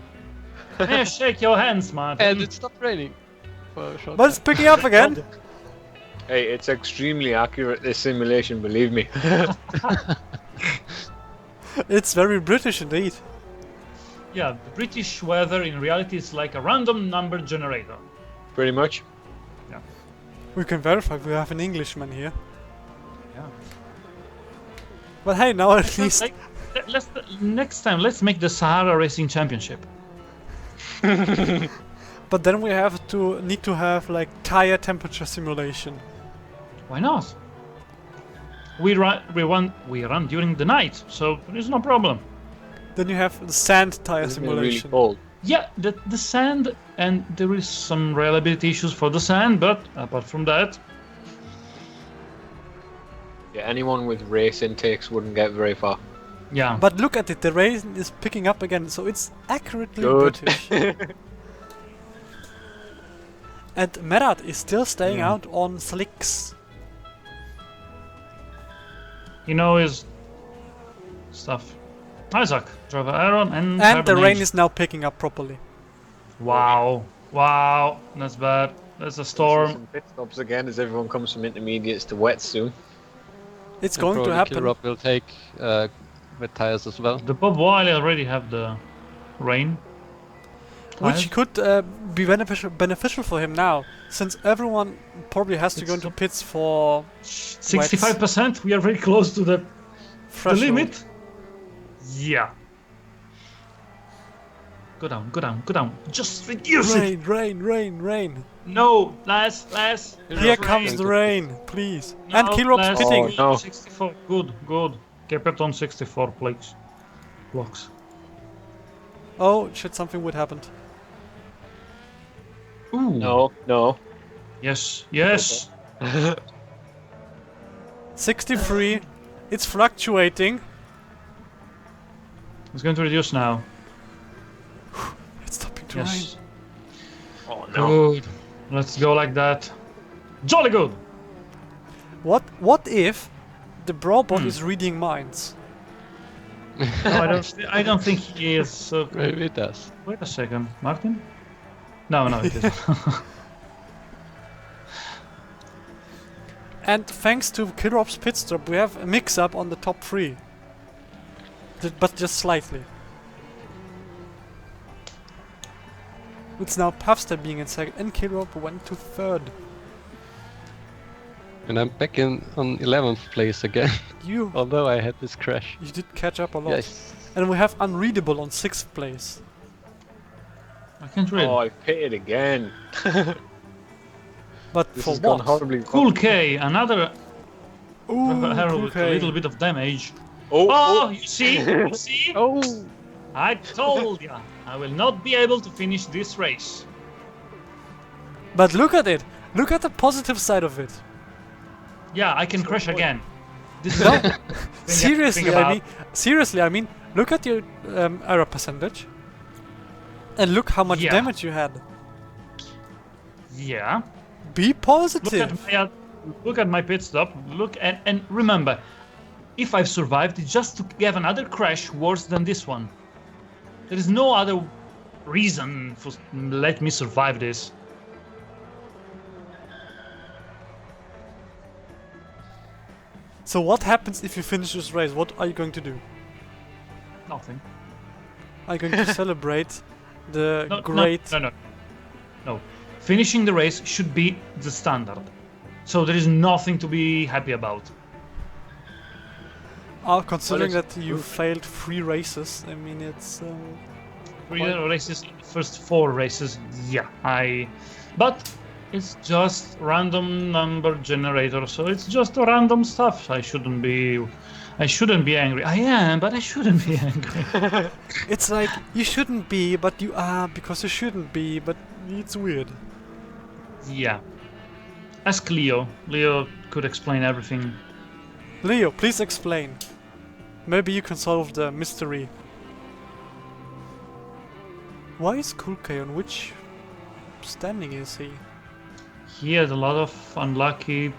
Yeah, shake your hands, Martin. And it stopped raining for a short But it's picking up again. Hey, it's extremely accurate, this simulation, believe me. It's very British indeed. Yeah, the British weather in reality is like a random number generator. Pretty much. We can verify we have an Englishman here. Yeah. But hey, now at least. Let's next time let's make the Sahara Racing Championship. But then we need to have like tire temperature simulation. Why not? We run during the night, so there is no problem. Then you have the sand tire Isn't it really simulation. cold? Yeah, the sand, and there is some reliability issues for the sand, but apart from that, Yeah, anyone with race intakes wouldn't get very far. yeah. But look at it, the rain is picking up again, so it's accurately Good. British. And Merat is still staying Yeah. out on slicks. You know his stuff. Isaac, driver Aaron, and And the rain Hibernate. is now picking up properly. Wow, that's bad. There's a See storm. some pit stops again as everyone comes from intermediates to wets soon. It's And going to probably happen. Killrob will take wet tires as well. The Bob Wiley already have the rain. Which could be beneficial for him now, since everyone probably has to go into pits for 65%. We are very close to the threshold. limit. Yeah. Go down. Just reduce it. Rain. No, less. Here comes the rain, please. No, And Killrob's less. pitting. Oh, no. 64. Good. Keep it on 64, please. Blocks. Oh shit, something would happen. Ooh. No. Yes. 63. It's fluctuating. It's going to reduce now. It's stopping to Yes. Oh no. Good. Let's go like that. Jolly good. rain. What if the Brobot is reading minds? No, I don't think he is. Maybe it does. Wait a second, Martin. No, it isn't. And thanks to Killrob's pit stop, we have a mix-up on the top 3. But just slightly. It's now Puffster being in second, and Killrob went to third. And I'm back on 11th place again, You although I had this crash. did catch up a lot. Yes. And we have Unreadable on 6th place. I can't read. Oh, I pitted again. But This for has gone what? horribly Cool K, another Ooh, arrow with a okay. little bit of damage. Oh, Oh, you see? Oh! I told ya, I will not be able to finish this race. But look at it. Look at the positive side of it. Yeah, I can crash again. This is No, think seriously, I mean, look at your error percentage. And look how much Yeah. damage you had. Yeah, Be positive. Look at my pit stop. Look and remember, if I've survived, it's just to have another crash worse than this one. There is no other reason for let me survive this. So what happens if you finish this race? What are you going to do? Nothing. Are you going to celebrate the No, great... No. Finishing the race should be the standard. So there is nothing to be happy about. considering Well, that you failed 3 races, I mean it's... 3 races, first 4 races, yeah. But it's just random number generator, so it's just random stuff. I shouldn't be angry. I am, but I shouldn't be angry. It's like, you shouldn't be, but you are, because you shouldn't be, but it's weird. Yeah. Ask Leo. Leo could explain everything. Leo, please explain. Maybe you can solve the mystery. Why is Kulke on which standing is he? He had a lot of unlucky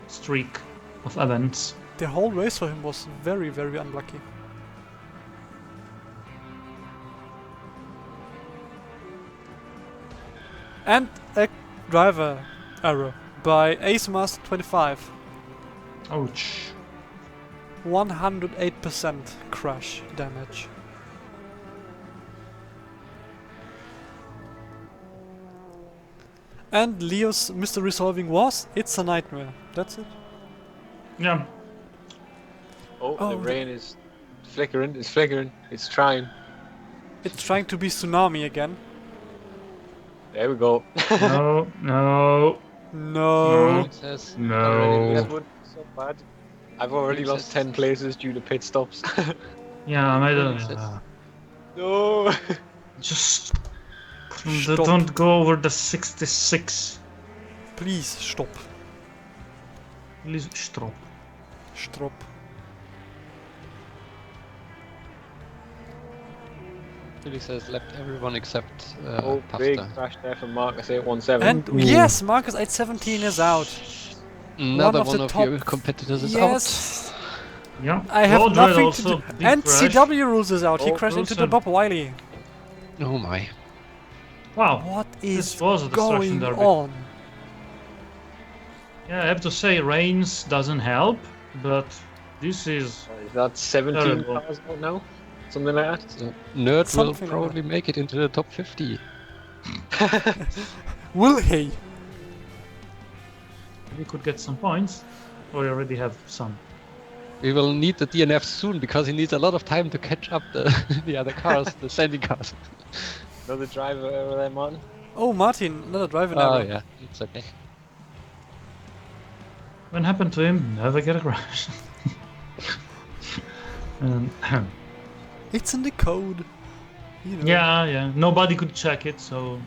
streak of events. The whole race for him was very, very unlucky. And a driver error by AceMaster25. Ouch. 108% crash damage. And Leo's mystery solving was, it's a nightmare. That's it. Yeah. Oh, Oh, the rain is flickering. It's flickering. It's trying. It's trying to be tsunami again. There we go. No. No. Pyrlix has No. already That left. would be so bad. I've already lost 10 places due to pit stops. Yeah, I don't. Yes. No. Just Stop. don't go over the 66. Please stop. Please stop. Stop. Pyrlix has left everyone except Oh, big Pasta. crash there from Marcus 817. And yes, Marcus 817 is out. Another of one the of top- your competitors is Yes. Yeah. I have Lord Red nothing to also, do. big And crash. CW rules is out. He Oh, crashed into the Wilson. Bob Wiley. out. Oh my. Wow. What is This was a destruction going derby. on? Yeah, I have to say, rains doesn't help, but this is. Is that 17 Terrible. cars out now? Something like that? So Nerd Something will like probably make it into the top 50. Will he? We could get some points, or we already have some. We will need the DNF soon because he needs a lot of time to catch up the other cars, the standing cars. Another driver over there, Martin. Oh, Martin, another driver Oh now. yeah, it's okay. When happened to him, never get a crash. um, It's in the code. You know. yeah. Nobody could check it, so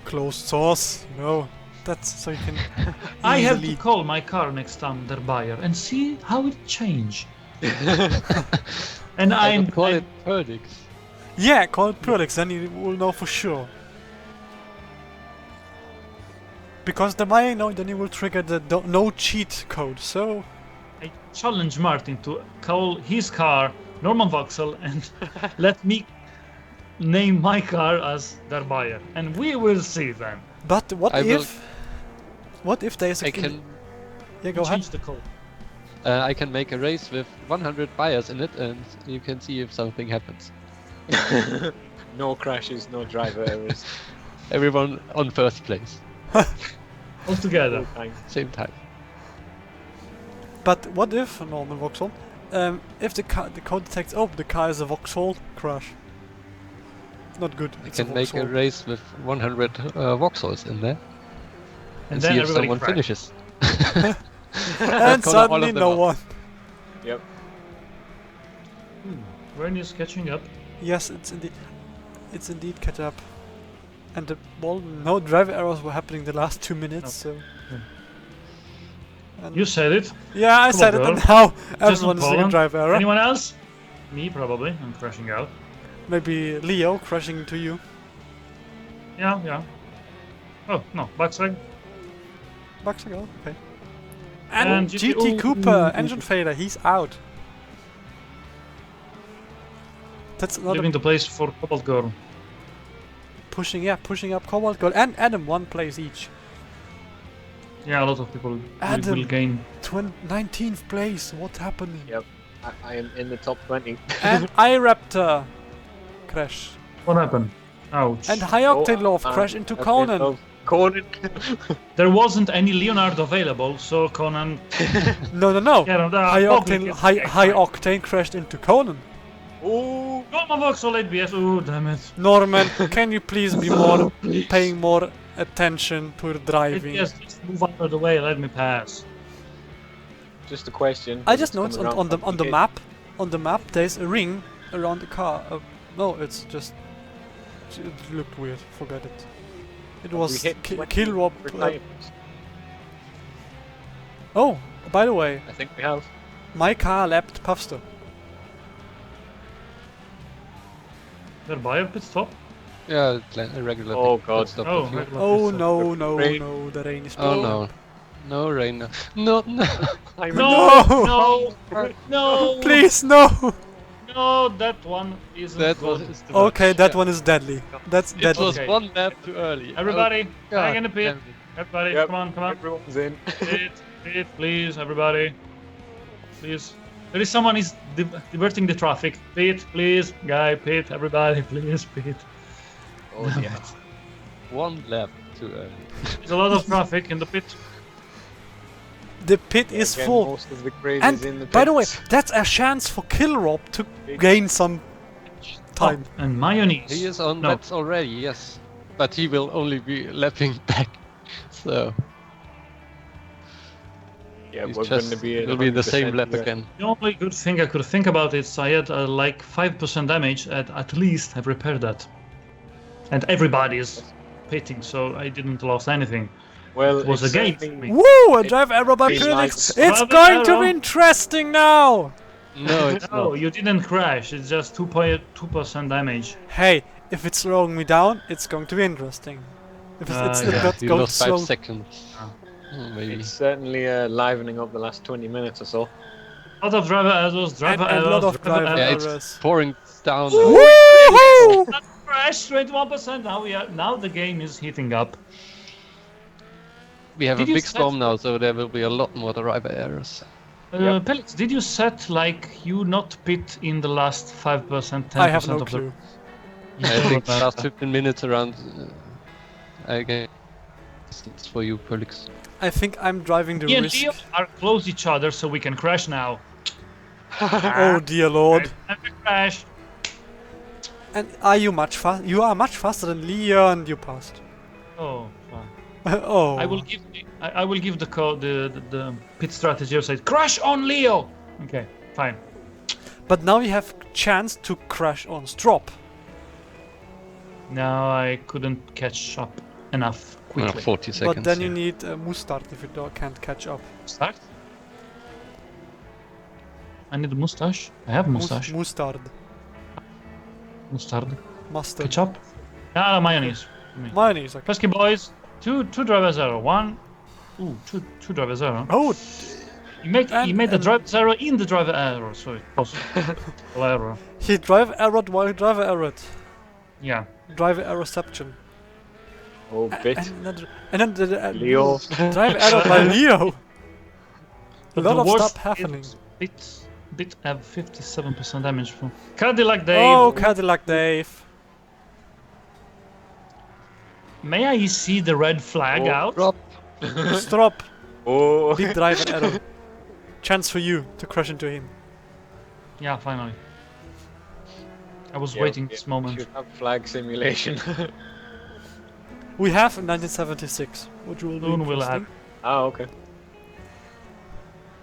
Closed source. No. That's so you can. I have to easily- call my car next time, DerBayer, and see how it changed. And I would call I'm it Pyrlix. Yeah, call it Pyrlix, then you will know for sure. Because the may know, then you will trigger the no cheat code. So I challenge Martin to call his car NormanVauxhall and let me name my car as DerBayer, and we will see then. but what I will- if? What if there's a I can Yeah, go ahead. Change the code. I can make a race with 100 buyers in it, and you can see if something happens. No crashes, no driver errors. Everyone on first place, All together. Full time. same time. But what if NormanVauxhall? If the code detects, oh, the car is a Vauxhall, crash. Not good. I It's a can make a Vauxhall. race with 100 Vauxhalls in there, and then see if everybody someone crashes. finishes. And Gonna all suddenly of them no up. one. Yep. Rain is catching up. Yes, it's indeed catch up. And no driver errors were happening the last 2 minutes. So. And You said it. yeah, I Come said on, it, girl. and now Just everyone's not doing a Poland. driver error. Anyone else? Me, probably. I'm crashing out. Maybe Leo crashing into you. Yeah. Oh, no, backside. Bucks ago, okay. And And GT GT Cooper, engine failure, he's out. That's another Leaving the place for Cobalt Girl. pushing up Cobalt Girl and Adam 1 place each. Yeah, a lot of people Adam. will gain. 19th place, what's happening? Yep. I am in the top 20. And iRaptor crash. What happened? Ouch. And High Octane Love and crash into Octane Conan. Love. Conan. There wasn't any Leonard available, so Conan. No. Yeah, the High public Octane, is high Octane crashed into Conan. Oh, NormanVauxhall ABS. Oh, damn it. Norman, can you please be more paying more attention to the driving? Yes, just move out of the way. Let me pass. just a question. I just It's noticed coming on the around on the map there's a ring around the car. No, it's just it looked weird. Forget it. It We was hit 20 Killrob. times. Oh, by the way, I think we have. my car lapped Puffster. DerBayer pit stop. Yeah, a regular. Oh, pit God. stop Oh, with you. regular Oh pit stop. no, Rain. the rain is Oh blowing. no. No rain. No. I'm No, No. no, no, Please no. no, that one isn't That good. was the Okay, that yeah. one is deadly. That's It deadly. was Okay. one lap too early. Everybody, Oh, God hang in the pit. damn it. Everybody, Yep. come on. Everyone's in. Pit, please, everybody. Please. There is someone is diverting the traffic. Pit, please, guy, pit, everybody, please, pit. Oh, yeah. One lap too early. There's a lot of traffic in the pit. The pit is Again, full. Most of the crazies And in the by the way, pits. that's a chance for Killrob to Big. gain some time. Oh, and mayonnaise. He is on No. laps already, yes. But he will only be lapping back. So yeah, he's we're just, going to be will be the same 100% lap here. again. The only good thing I could think about is I had like 5% damage. At least I've repaired that. And everybody is pitting, so I didn't lose anything. Well, It was it's a game certainly- for me. Woo! A drive error by It's Pyrlix. nice. It's Drive going to error. be interesting now. No, it's No, not. you didn't crash. It's just 2% damage. Hey, if it's slowing me down, it's going to be interesting. If it's Yeah. not You going lost 5 slow. seconds. Ah. Maybe. It's certainly livening up the last 20 minutes or so. A lot of driver errors, And a lot of driver Yeah, errors. it's pouring down. Woohoo! Crash 21%. Now the game is heating up. We have Did a you big set- storm now, so there will be a lot more driver errors. Yep. Pyrlix, did you set like you not pit in the last 5%, 10% I have no of the clue. I think the last 15 minutes around. I guess it's for you, Pyrlix. I think I'm driving the Me and risk. Leo are close each other, so we can crash now. Oh dear lord. And we crash. And are you much fast? You are much faster than Leo, and you passed. Oh, fine. Oh. I will give the code the pit strategy. I said crash on Leo. Okay, fine. But now we have chance to crash on Strop. Now I couldn't catch up enough quickly. 40 seconds. But then you yeah. need a mustard if you can't catch up. Start. I need a mustache. I have a mustache. Mustard. Mustard. Mustard. Ketchup. Ah, mayonnaise. Mayonnaise. Okay. Pesky boys. Two driver zero. One. Ooh, two driver zero. Oh, You made the and- driver zero in the driver error. Sorry. Error. he drive errored while driver errored. Yeah. Driver errorception. Oh, bit. And then the Leo. drive error by Leo. A lot The of worst stuff happening. is Bit have 57% damage from Cadillac Dave. Oh, Cadillac Dave. May I see the red flag Oh, out? Drop. Strop. Oh, Big driver error. Chance for you to crash into him. Yeah, finally. I was Yeah, waiting yeah, this we moment. should have flag simulation. We have 1976, which will be Soon we'll interesting. Ah, okay.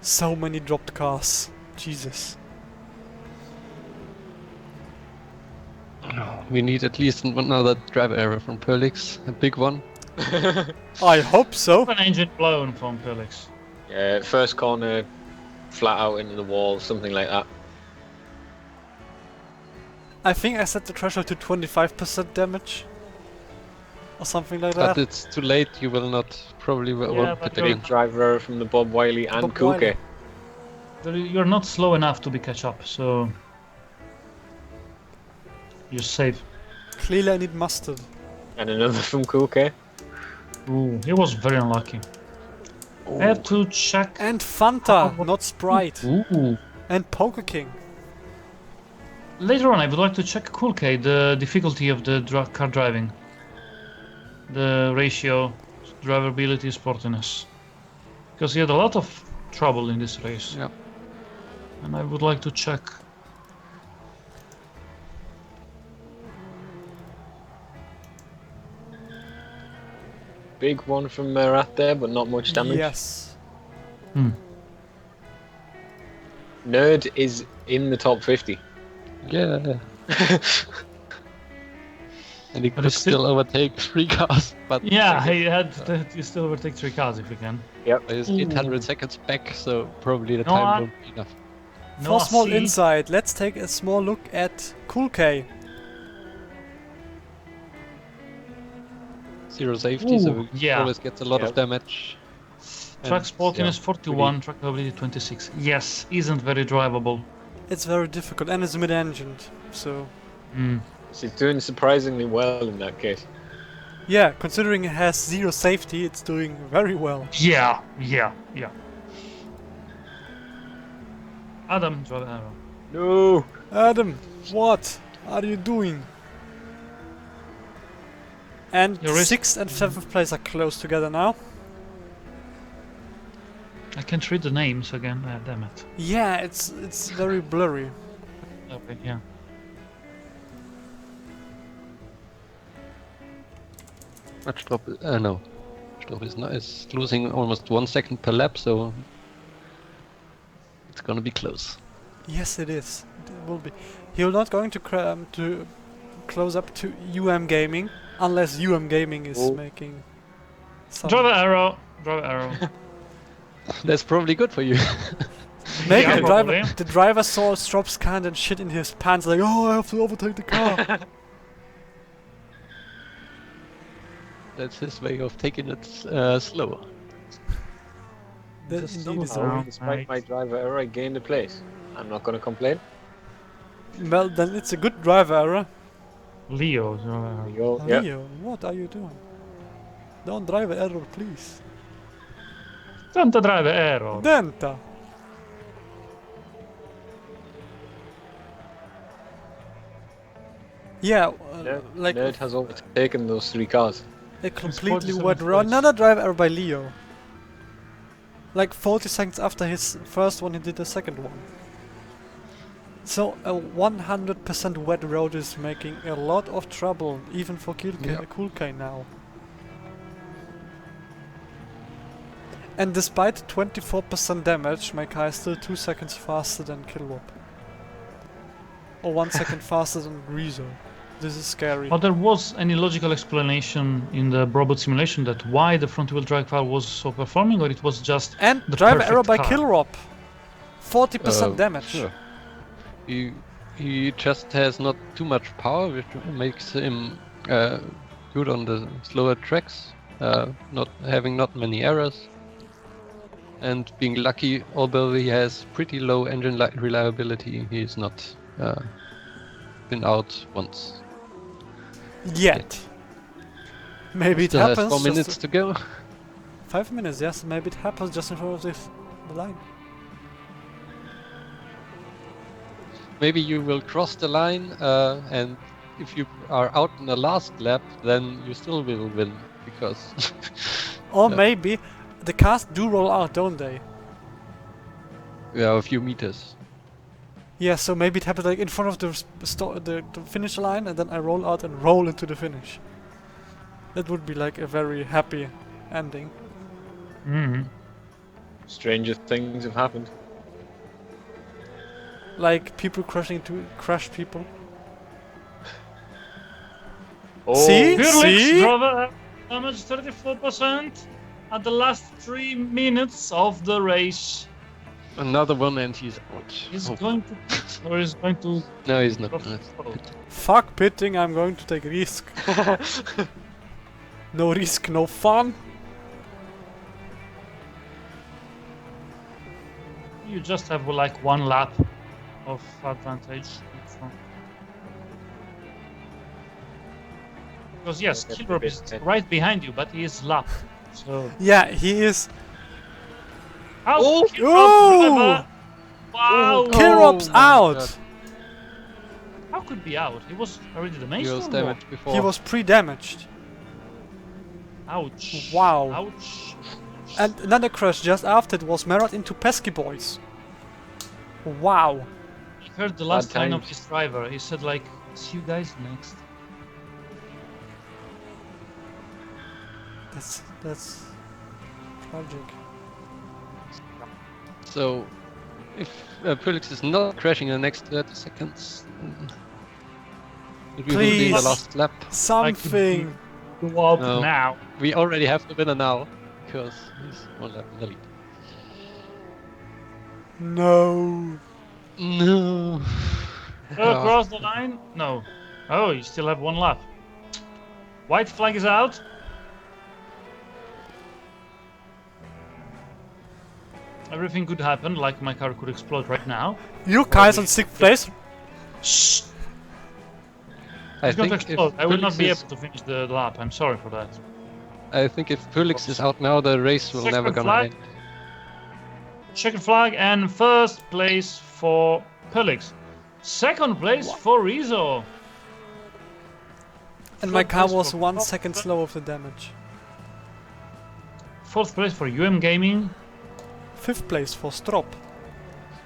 So many dropped cars. Jesus. We need at least another driver error from Pyrlix, a big one. I hope so. An engine blown from Pyrlix. Yeah, first corner, flat out into the wall, something like that. I think I set the threshold to 25% damage. or something like But that. it's too late. You will not probably won't but pit you're- again. Big driver error from the Bob Wiley and Bob Wiley. Kuke. You're not slow enough to be catch up, so you're safe. Clearly I need mustard. And another from Kuke. Ooh, he was very unlucky. I have to check. And Fanta, Oh, not Sprite. Ooh. And Poker King. Later on, I would like to check Cool K, the difficulty of the car driving, the ratio, drivability, sportiness, because he had a lot of trouble in this race. Yeah. And I would like to check. Big one from Murat there, but not much damage. Yes. Nerd is in the top 50. Yeah. And he But could it's still overtake 3 cars, but Yeah, he still overtake 3 cars if he can. he's Ooh. 800 seconds back, so probably the No, time I- won't be enough. For small see. insight, let's take a small look at Cool K. 0 safety, so Ooh, he yeah. always gets a lot of Yep. damage. Track And, sportiness yeah, 41, track ability 26. Yes, isn't very drivable. It's very difficult and it's mid-engined, so She's doing surprisingly well in that case. yeah, considering it has 0 safety, it's doing very well. Yeah. Adam, draw the arrow. No! Adam, what are you doing? And Your wrist- 6th and 7th place are close together now. I can't read the names again. Ah, damn it. Yeah, it's very blurry. Okay, yeah. Matchdrop, no. Matchdrop is losing almost 1 second per lap, so it's gonna be close. Yes, it is. It will be. You're not going to close up to UM Gaming unless UM Gaming is Oh. making some. Draw the arrow. Draw the arrow. That's probably good for you. Maybe Yeah, probably. the driver saw Strops can't and shit in his pants like, oh, I have to overtake the car. That's his way of taking it slower. That Just indeed double is arrow. all. Despite my driver error, I gained a place. I'm not going to complain. Well, then it's a good driver error. Leo. Draw the There arrow. you go. Yeah. Leo, what are you doing? Don't drive error, please. Tanta drive error. Denta. Yeah, like Nerd has overtaken those 3 cars. a completely 47 wet road. points. Another drive error by Leo. Like 40 seconds after his first one, he did the second one. So a 100% wet road is making a lot of trouble, even for Yeah. Cool K now. And despite 24% damage, my car is still 2 seconds faster than Killrob. Or 1 second faster than Rezo. This is scary. But there was any logical explanation in the robot simulation that why the front wheel drive car was so performing, or it was just And the driver error by perfect car? Killrob. 40% damage. Sure. He just has not too much power, which makes him good on the slower tracks, not having not many errors, and being lucky. Although he has pretty low engine reliability, he's not been out once. Yet. Maybe it Still has happens. 4 just minutes to go. 5 minutes, yes. Maybe it happens just in front of the line. Maybe you will cross the line, and if you are out in the last lap, then you still will win because Or Yeah. maybe the cars do roll out, don't they? we are a few meters. Yeah, so maybe it happens like in front of the finish line, and then I roll out and roll into the finish. That would be like a very happy ending. Stranger things have happened. Like people crashing into crashed people. Oh, See? Pyrlix driver damage 34% at the last 3 minutes of the race. Another one, and he's out. He's Oh, going to pit, or he's going to no, he's not. cross gonna the road. Fuck pitting, I'm going to take risk. No risk, no fun. You just have like one lap of advantage. Because yes, That's a Killrob bit is better. right behind you, but he is lap. So Yeah, he is. out, Oh! Killrob, Oh! driver. Wow! Killrob's Oh my out. God. How could be out? He was already the main He was storm. damaged before. He was pre-damaged. Ouch! Wow. Ouch! And another crash just after it was mirrored into Pesky Boys. Wow. I heard the last Bad line of times. his driver. He said like, "See you guys next." That's tragic. So, if Pyrlix is not crashing in the next 30 seconds, it will be the Please. last lap. Something. Go up No. now. We already have the winner now, because he's one lap in the lead. No. No. Across the line? No. Oh, you still have one lap. White flag is out. Everything could happen, like my car could explode right now. You guys on 6th place. Shh! I It's going to think if explode. I will not Pyrlix be is- able to finish the lap. I'm sorry for that. I think if Pyrlix is out now, the race will Second never gonna flag. end. Second flag and first place for Pyrlix. Second place for Rizzo. And my Third car place was for 1 Pop- second slow of the damage. Fourth place for Gaming. 5th place for Strop.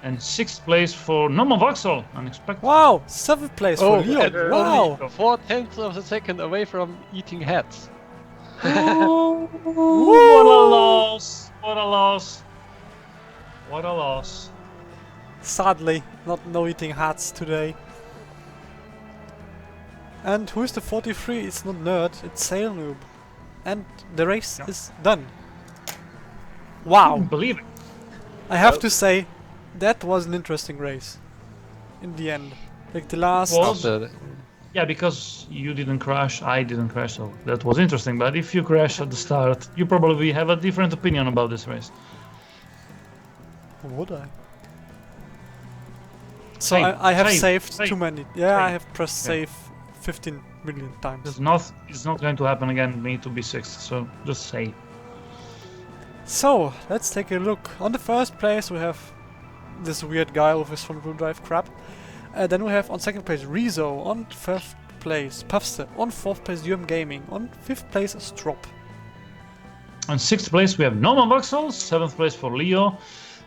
And sixth place for NormanVauxhall. Unexpected. Wow. 7th place for Oh, Leo. and Wow. only 4/10 of a second away from eating heads. What a loss! What a loss! What a loss! Sadly, no eating hats today. And who is the 43? It's not Nerd, it's Sail Noob. And the race Yeah. is done. Wow. Couldn't believe it. I have to say, that was an interesting race. In the end. Like the last... Well, After Yeah, because you didn't crash, I didn't crash, so that was interesting. But if you crash at the start, you probably have a different opinion about this race. Would I? So Save, I have save, saved save, too many. Yeah, I save. have pressed Yeah. save 15 million times. It's not going to happen again. Me to be sixth, so just say. So, let's take a look. On the first place we have this weird guy with his front wheel drive crap. Then we have on second place Rizzo, on third place Puffster, on fourth place Gaming, on fifth place Strop. On sixth place we have NormanVauxhall, seventh place for Leo,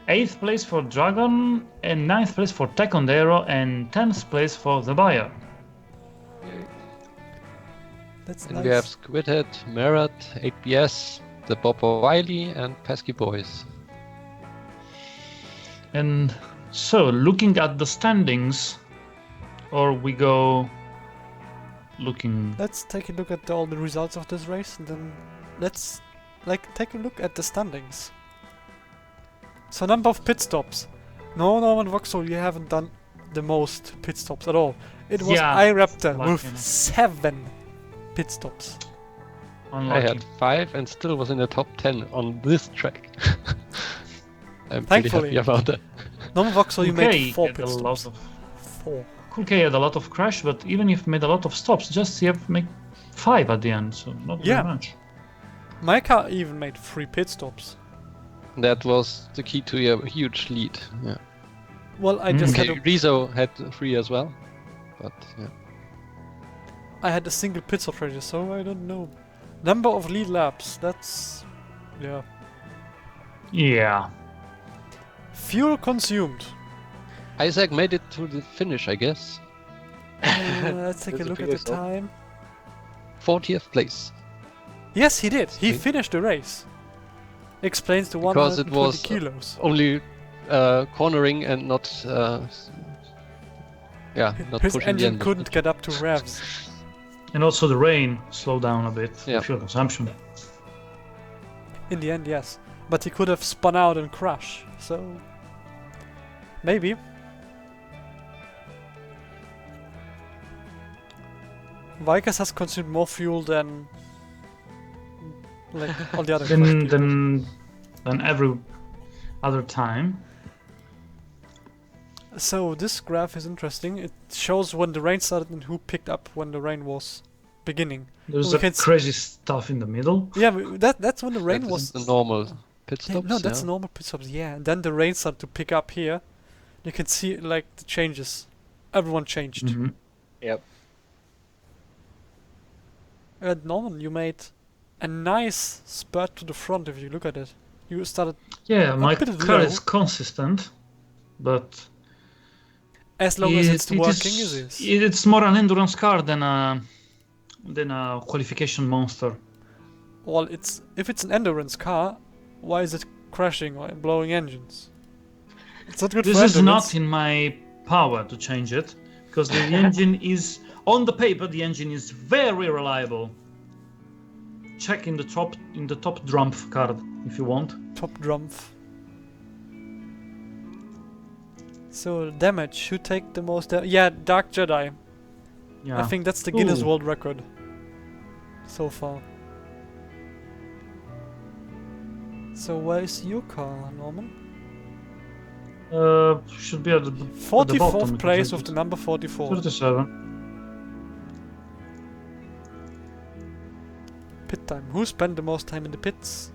eighth place for Dragon, and ninth place for Tekondero, and 10th place for the Buyer. That's and nice. we have Squidhead, Merit, 8BS, the Bob O'Reilly, and Pesky Boys. And so, looking at the standings, or we go looking. Let's take a look at all the results of this race, and then let's take a look at the standings. So number of pit stops. No, NormanVauxhall, you haven't done the most pit stops at all. It was Yeah, iRaptor lucky with enough. 7 pit stops. Unlucky. I had 5 and still was in the top 10 on this track. I'm pretty Thankfully. happy about that. NormanVauxhall, you Cool K made 4 had pit a lot stops. of 4. Cool K had a lot of crash, but even if made a lot of stops, just you have make 5 at the end, so not Yeah. very much. My car even made 3 pit stops. That was the key to your huge lead. Yeah. Well, I just Okay, had a, Rizzo had 3 as well. But yeah. I had a single pit stop already, so I don't know. Number of lead laps, that's... yeah. Yeah. Fuel consumed. Isaac made it to the finish, I guess. Let's take a Does it look at figure the so? time. 40th place. Yes, he did. He Sweet. finished the race. Explains the Because it 120 was kilos. only cornering and not not His pushing the engine end. couldn't get up to revs. And also the rain slowed down a bit Yeah. fuel consumption. In the end, yes. But he could have spun out and crashed. So... maybe. Vikas has consumed more fuel than like all the other Than Crash people. than every other time. So this graph is interesting. It shows when the rain started and who picked up when the rain was beginning. There's We a can s- crazy stuff in the middle. Yeah, that's when the rain That was. is the normal pit Yeah, stops. no, that's yeah. normal pit stops. Yeah, and then the rain started to pick up here. You can see like the changes. Everyone changed. Mm-hmm. Yep. And Norman, you made a nice spurt to the front if you look at it. You started Yeah, my bit car low. is consistent, but as long as it's working, is, it is. it's more an endurance car than a qualification monster. Well, if it's an endurance car, why is it crashing or blowing engines? It's not good This for is endurance. not in my power to change it, because the engine is on the paper. The engine is very reliable. Check in the top drum card if you want. Top drum. So damage, who take the most yeah, Dark Jedi. Yeah. I think that's the Guinness Ooh. World Record so far. So where is your car, Norman? Should be at the 44th bottom, place because with the number 44. 37. Pit time. Who spent the most time in the pits?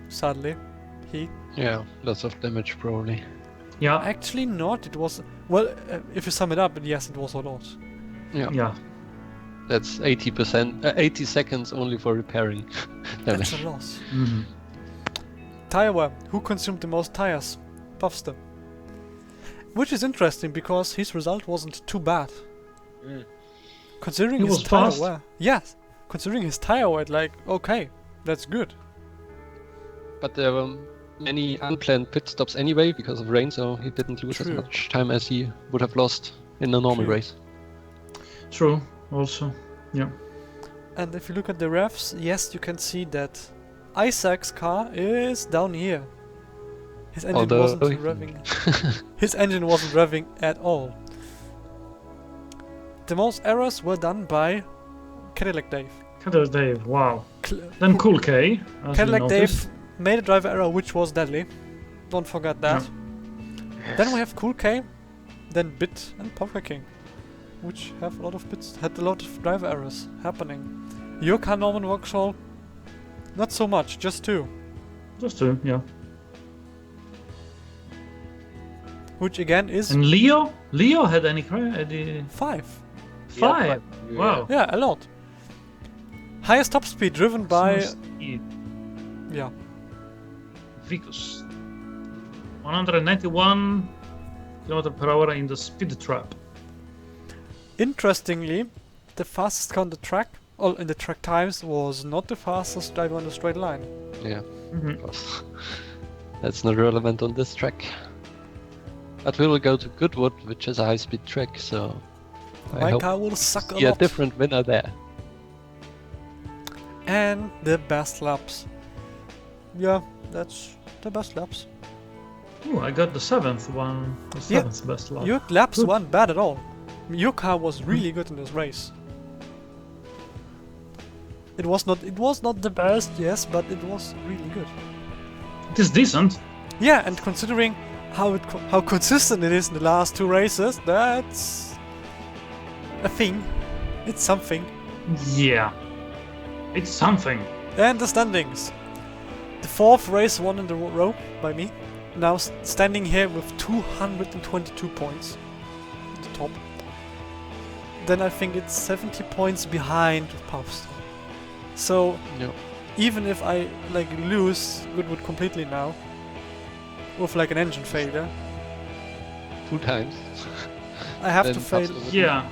Sadly, he. Yeah, lots of damage probably. Yeah. Actually not, it was... Well, if you sum it up, yes, it was a lot. Yeah, Yeah. that's 80%, 80 seconds only for repairing That's damage. a loss. Mhm. Tire wear. Who consumed the most tires? Puffster. Which is interesting because his result wasn't too bad. Mm. Considering He his was tire fast. wear. Yes. Considering his tire wear, like, okay, that's good. But there were many unplanned pit stops anyway because of rain, so he didn't lose True. as much time as he would have lost in a normal True. race. True. Also. Yeah. And if you look at the refs, yes, you can see that Isaac's car is down here. His engine Although- wasn't revving. His engine wasn't revving at all. The most errors were done by Cadillac Dave. Cadillac Dave. Wow. Cl- Then Cool K. As Cadillac we Dave noticed. made a driver error which was deadly. Don't forget that. Then we have Cool K, then Bit and Poker King, which have a lot of bits, had a lot of driver errors happening. Your car, NormanVauxhall, not so much, just 2. Just two. Yeah. Which again is And Leo. Leo had any crash? 5. Five. Yeah. Wow. Yeah, a lot. Highest top speed driven by... Speed. Yeah. Vicus. 191 km/h in the speed trap. Interestingly, the fastest car on the track, or in the track times, was not the fastest driver on the straight line. Yeah, Mhm. of course. That's not relevant on this track. But we will go to Goodwood, which is a high-speed track, so I My hope car will suck a see a lot. different winner there. And the best laps. Yeah, that's the best laps. Ooh, I got the seventh one. The Yeah. seventh best lap. Your laps Good. weren't bad at all. Your car was really good in this race. It was not the best, yes, but it was really good. It is decent. Yeah, and considering how consistent it is in the last 2 races, that's a thing. It's something. Yeah. It's something. And the standings. The 4th race won in the row by me. Now standing here with 222 points at the top. Then I think it's 70 points behind Puffs. So No. even if I like lose Goodwood completely now, with like an engine failure, 2 times. I have Then to fail. Puffs- Yeah.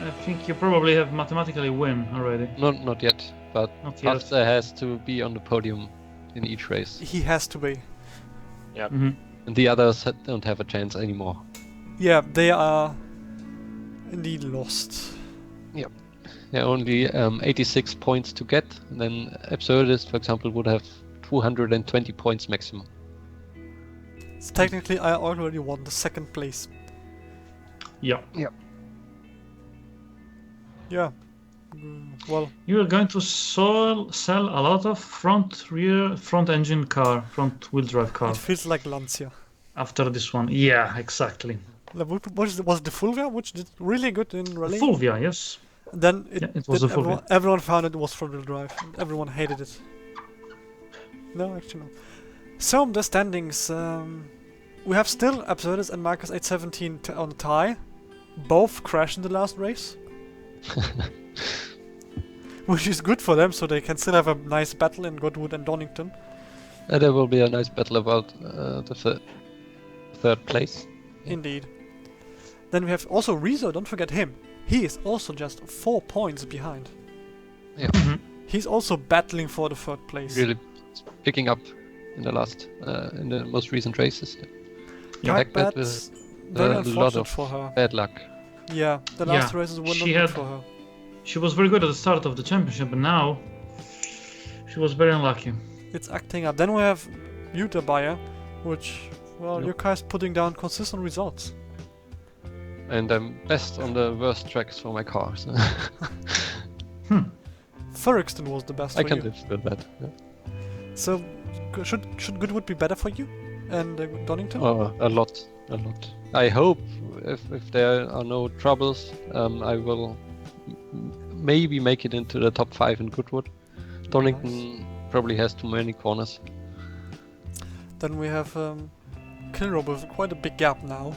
I think you probably have mathematically win already. Not yet, but Not yet. Puffs has to be on the podium in each race. He has to be. Mhm. And the others don't have a chance anymore. Yeah, they are indeed lost. Yeah, only 86 points to get. And then Absurdist, for example, would have 220 points maximum. So technically, I already won the 2nd place. Yeah. Yeah, well, You are going to sell a lot of front engine car, front wheel drive car it feels like Lancia. after this one. Yeah, exactly. Was the Fulvia, which did really good in The rally? Fulvia, yes. Then Yeah, it was a Fulvia. everyone found it was front-wheel drive, and everyone hated it. No, actually no. So the standings, we have still Absurdus and Marcus 817 on tie. Both crashed in the last race, which is good for them, so they can still have a nice battle in Goodwood and Donington. There will be a nice battle about the third place. Indeed. Then we have also Rezo, don't forget him. He is also just 4 points behind. Yeah. He's also battling for the third place. Really picking up in the last, in the most recent races. Yeah, Like that that's with very a lot unfortunate of for her. bad luck. Yeah, the last Yeah, races were not she good had- for her. She was very good at the start of the championship, but now she was very unlucky. It's acting up. Then we have you, DerBayer, which, well, Yep. you guys putting down consistent results. And I'm best on the worst tracks for my car, so Ferrixton was the best I for can you. live with that. Yeah. So, should Goodwood be better for you? And Donington? Oh, a lot. I hope if there are no troubles, I will maybe make it into the top 5 in Goodwood. Donington probably has too many corners. Then we have Killrob with quite a big gap now.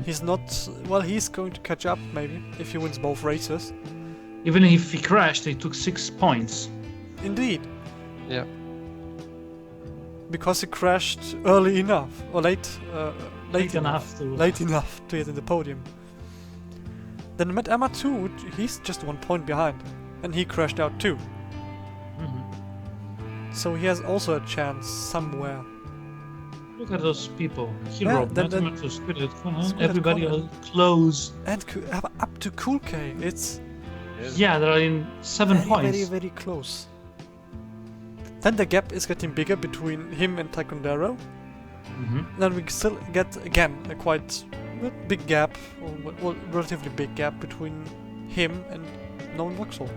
He's not... Well, he's going to catch up, maybe, if he wins both races. Even if he crashed, he took 6 points. Indeed. Yeah. Because he crashed early enough. Or late enough. to. Late enough to get in the podium. Then Matt Emma too, he's just 1 point behind. And he crashed out too. So he has also a chance somewhere. Look at those people. Yeah, Killrob, then- Mathematus, Squidhead, Squidhead, everybody Conan. are close. And up to Cool K. It's Yeah, they're in 7 very, points. very, very close. Then the gap is getting bigger between him and Taekwondo. Then we still get again a quite big gap, or well, relatively big gap between him and NormanVauxhall.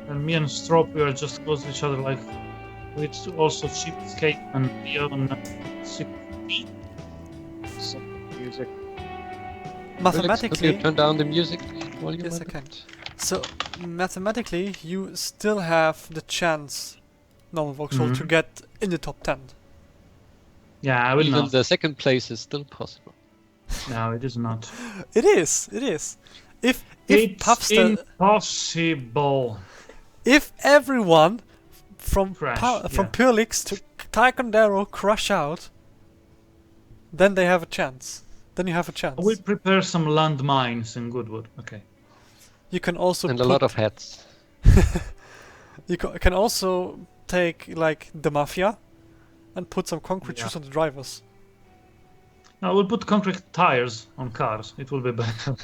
And me and Strop, we are just close to each other, like with also Cheapskate and Leon. Music. Felix, could Mathematically, you turn down the music volume? yes, a I can. bit? So mathematically, you still have the chance, NormanVauxhall, to get in the top 10. Yeah, I will Even not. the second place is still possible. No, it is not. It is. It is. If It's Puffster, impossible. if everyone from Crash, from yeah. Pyrlix to Taekwondo crush out, then they have a chance. Then you have a chance. I will prepare some landmines in Goodwood. Okay. You can also And put, a lot of hats. you can also take like the Mafia and put some concrete Yeah. shoes on the drivers. I will put concrete tires on cars. It will be better.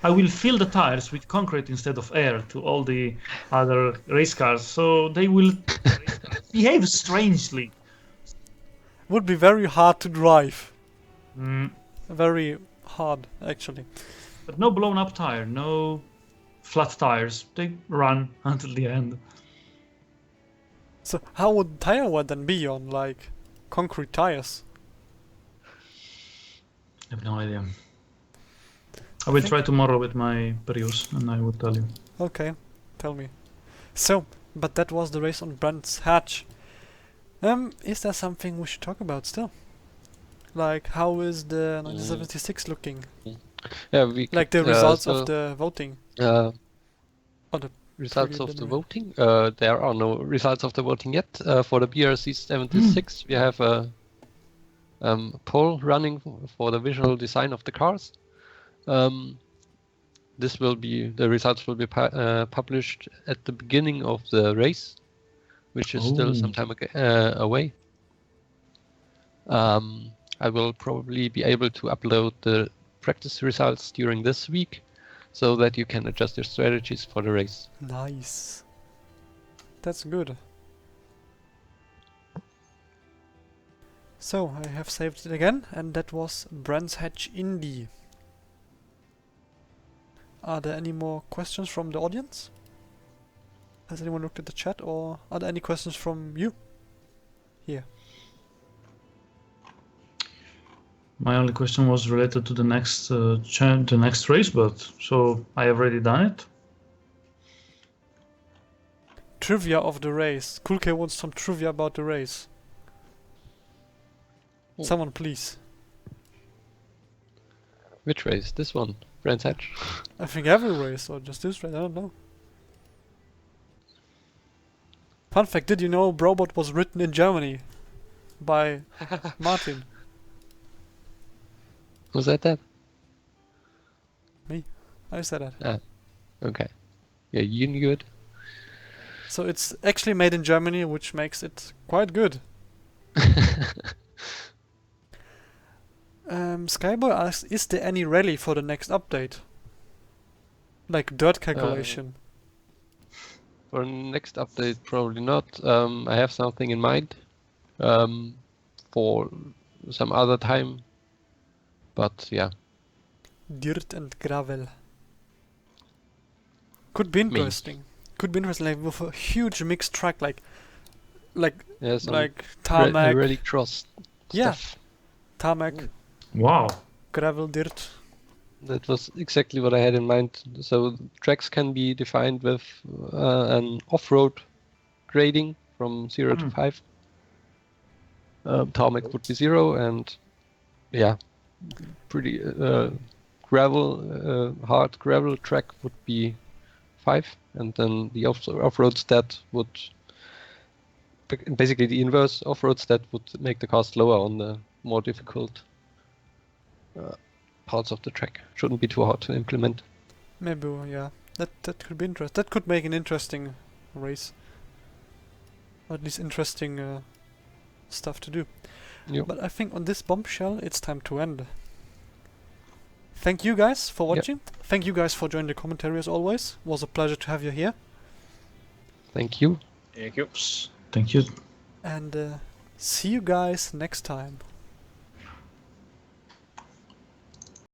I will fill the tires with concrete instead of air to all the other race cars, so they will behave strangely. Would be very hard to drive. Mm, Very hard, actually. but no blown up tire, no flat tires. They run until the end. So how would tire wear then be on like concrete tires? I have no idea. I will try tomorrow with my Prius and I will tell you. Okay, tell me. So, but that was the race on Brands Hatch. Is there something we should talk about still? Like, how is the 1976 looking? Yeah, we Like the could, results so, of the voting? uh, Or the results of the preliminary. voting. There are no results of the voting yet. For the BRC 76, we have a poll running for the visual design of the cars. This will be the results will be published at the beginning of the race, which is still some time away. I will probably be able to upload the practice results during this week, so that you can adjust your strategies for the race. Nice. That's good. So, I have saved it again, and that was Brands Hatch Indy. Are there any more questions from the audience? Has anyone looked at the chat, or are there any questions from you? Here. My only question was related to the next the next race, but so I have already done it. Trivia of the race. Cool K wants some trivia about the race. Oh. Someone please. Which race? This one, Brands Hatch. I think every race, or just this race, I don't know. Fun fact, did you know Brobot was written in Germany? By Martin. Was that? I said that. Okay. Yeah, you knew it. So it's actually made in Germany, which makes it quite good. Skyboy asks, is there any rally for the next update? Like dirt calculation. For next update, probably not. I have something in mind for some other time. But yeah. Dirt and gravel. Could be interesting. Could be interesting, like with a huge mixed track, like Yeah, some tarmac. really cross Yeah. stuff. Tarmac, Wow. gravel, dirt. That was exactly what I had in mind. So tracks can be defined with an off-road grading from 0 to 5. Tarmac would be 0, and yeah, pretty hard gravel track would be 5, and then the off-road stat would basically the inverse off-road stat would make the car slower on the more difficult parts of the track. Shouldn't be too hard to implement. Maybe, yeah. That could be interesting. That could make an interesting race. Or at least interesting stuff to do. Yep. But I think on this bombshell, it's time to end. Thank you guys for watching. Thank you guys for joining the commentary as always. It was a pleasure to have you here. Thank you. Thank you. Thank you. And see you guys next time.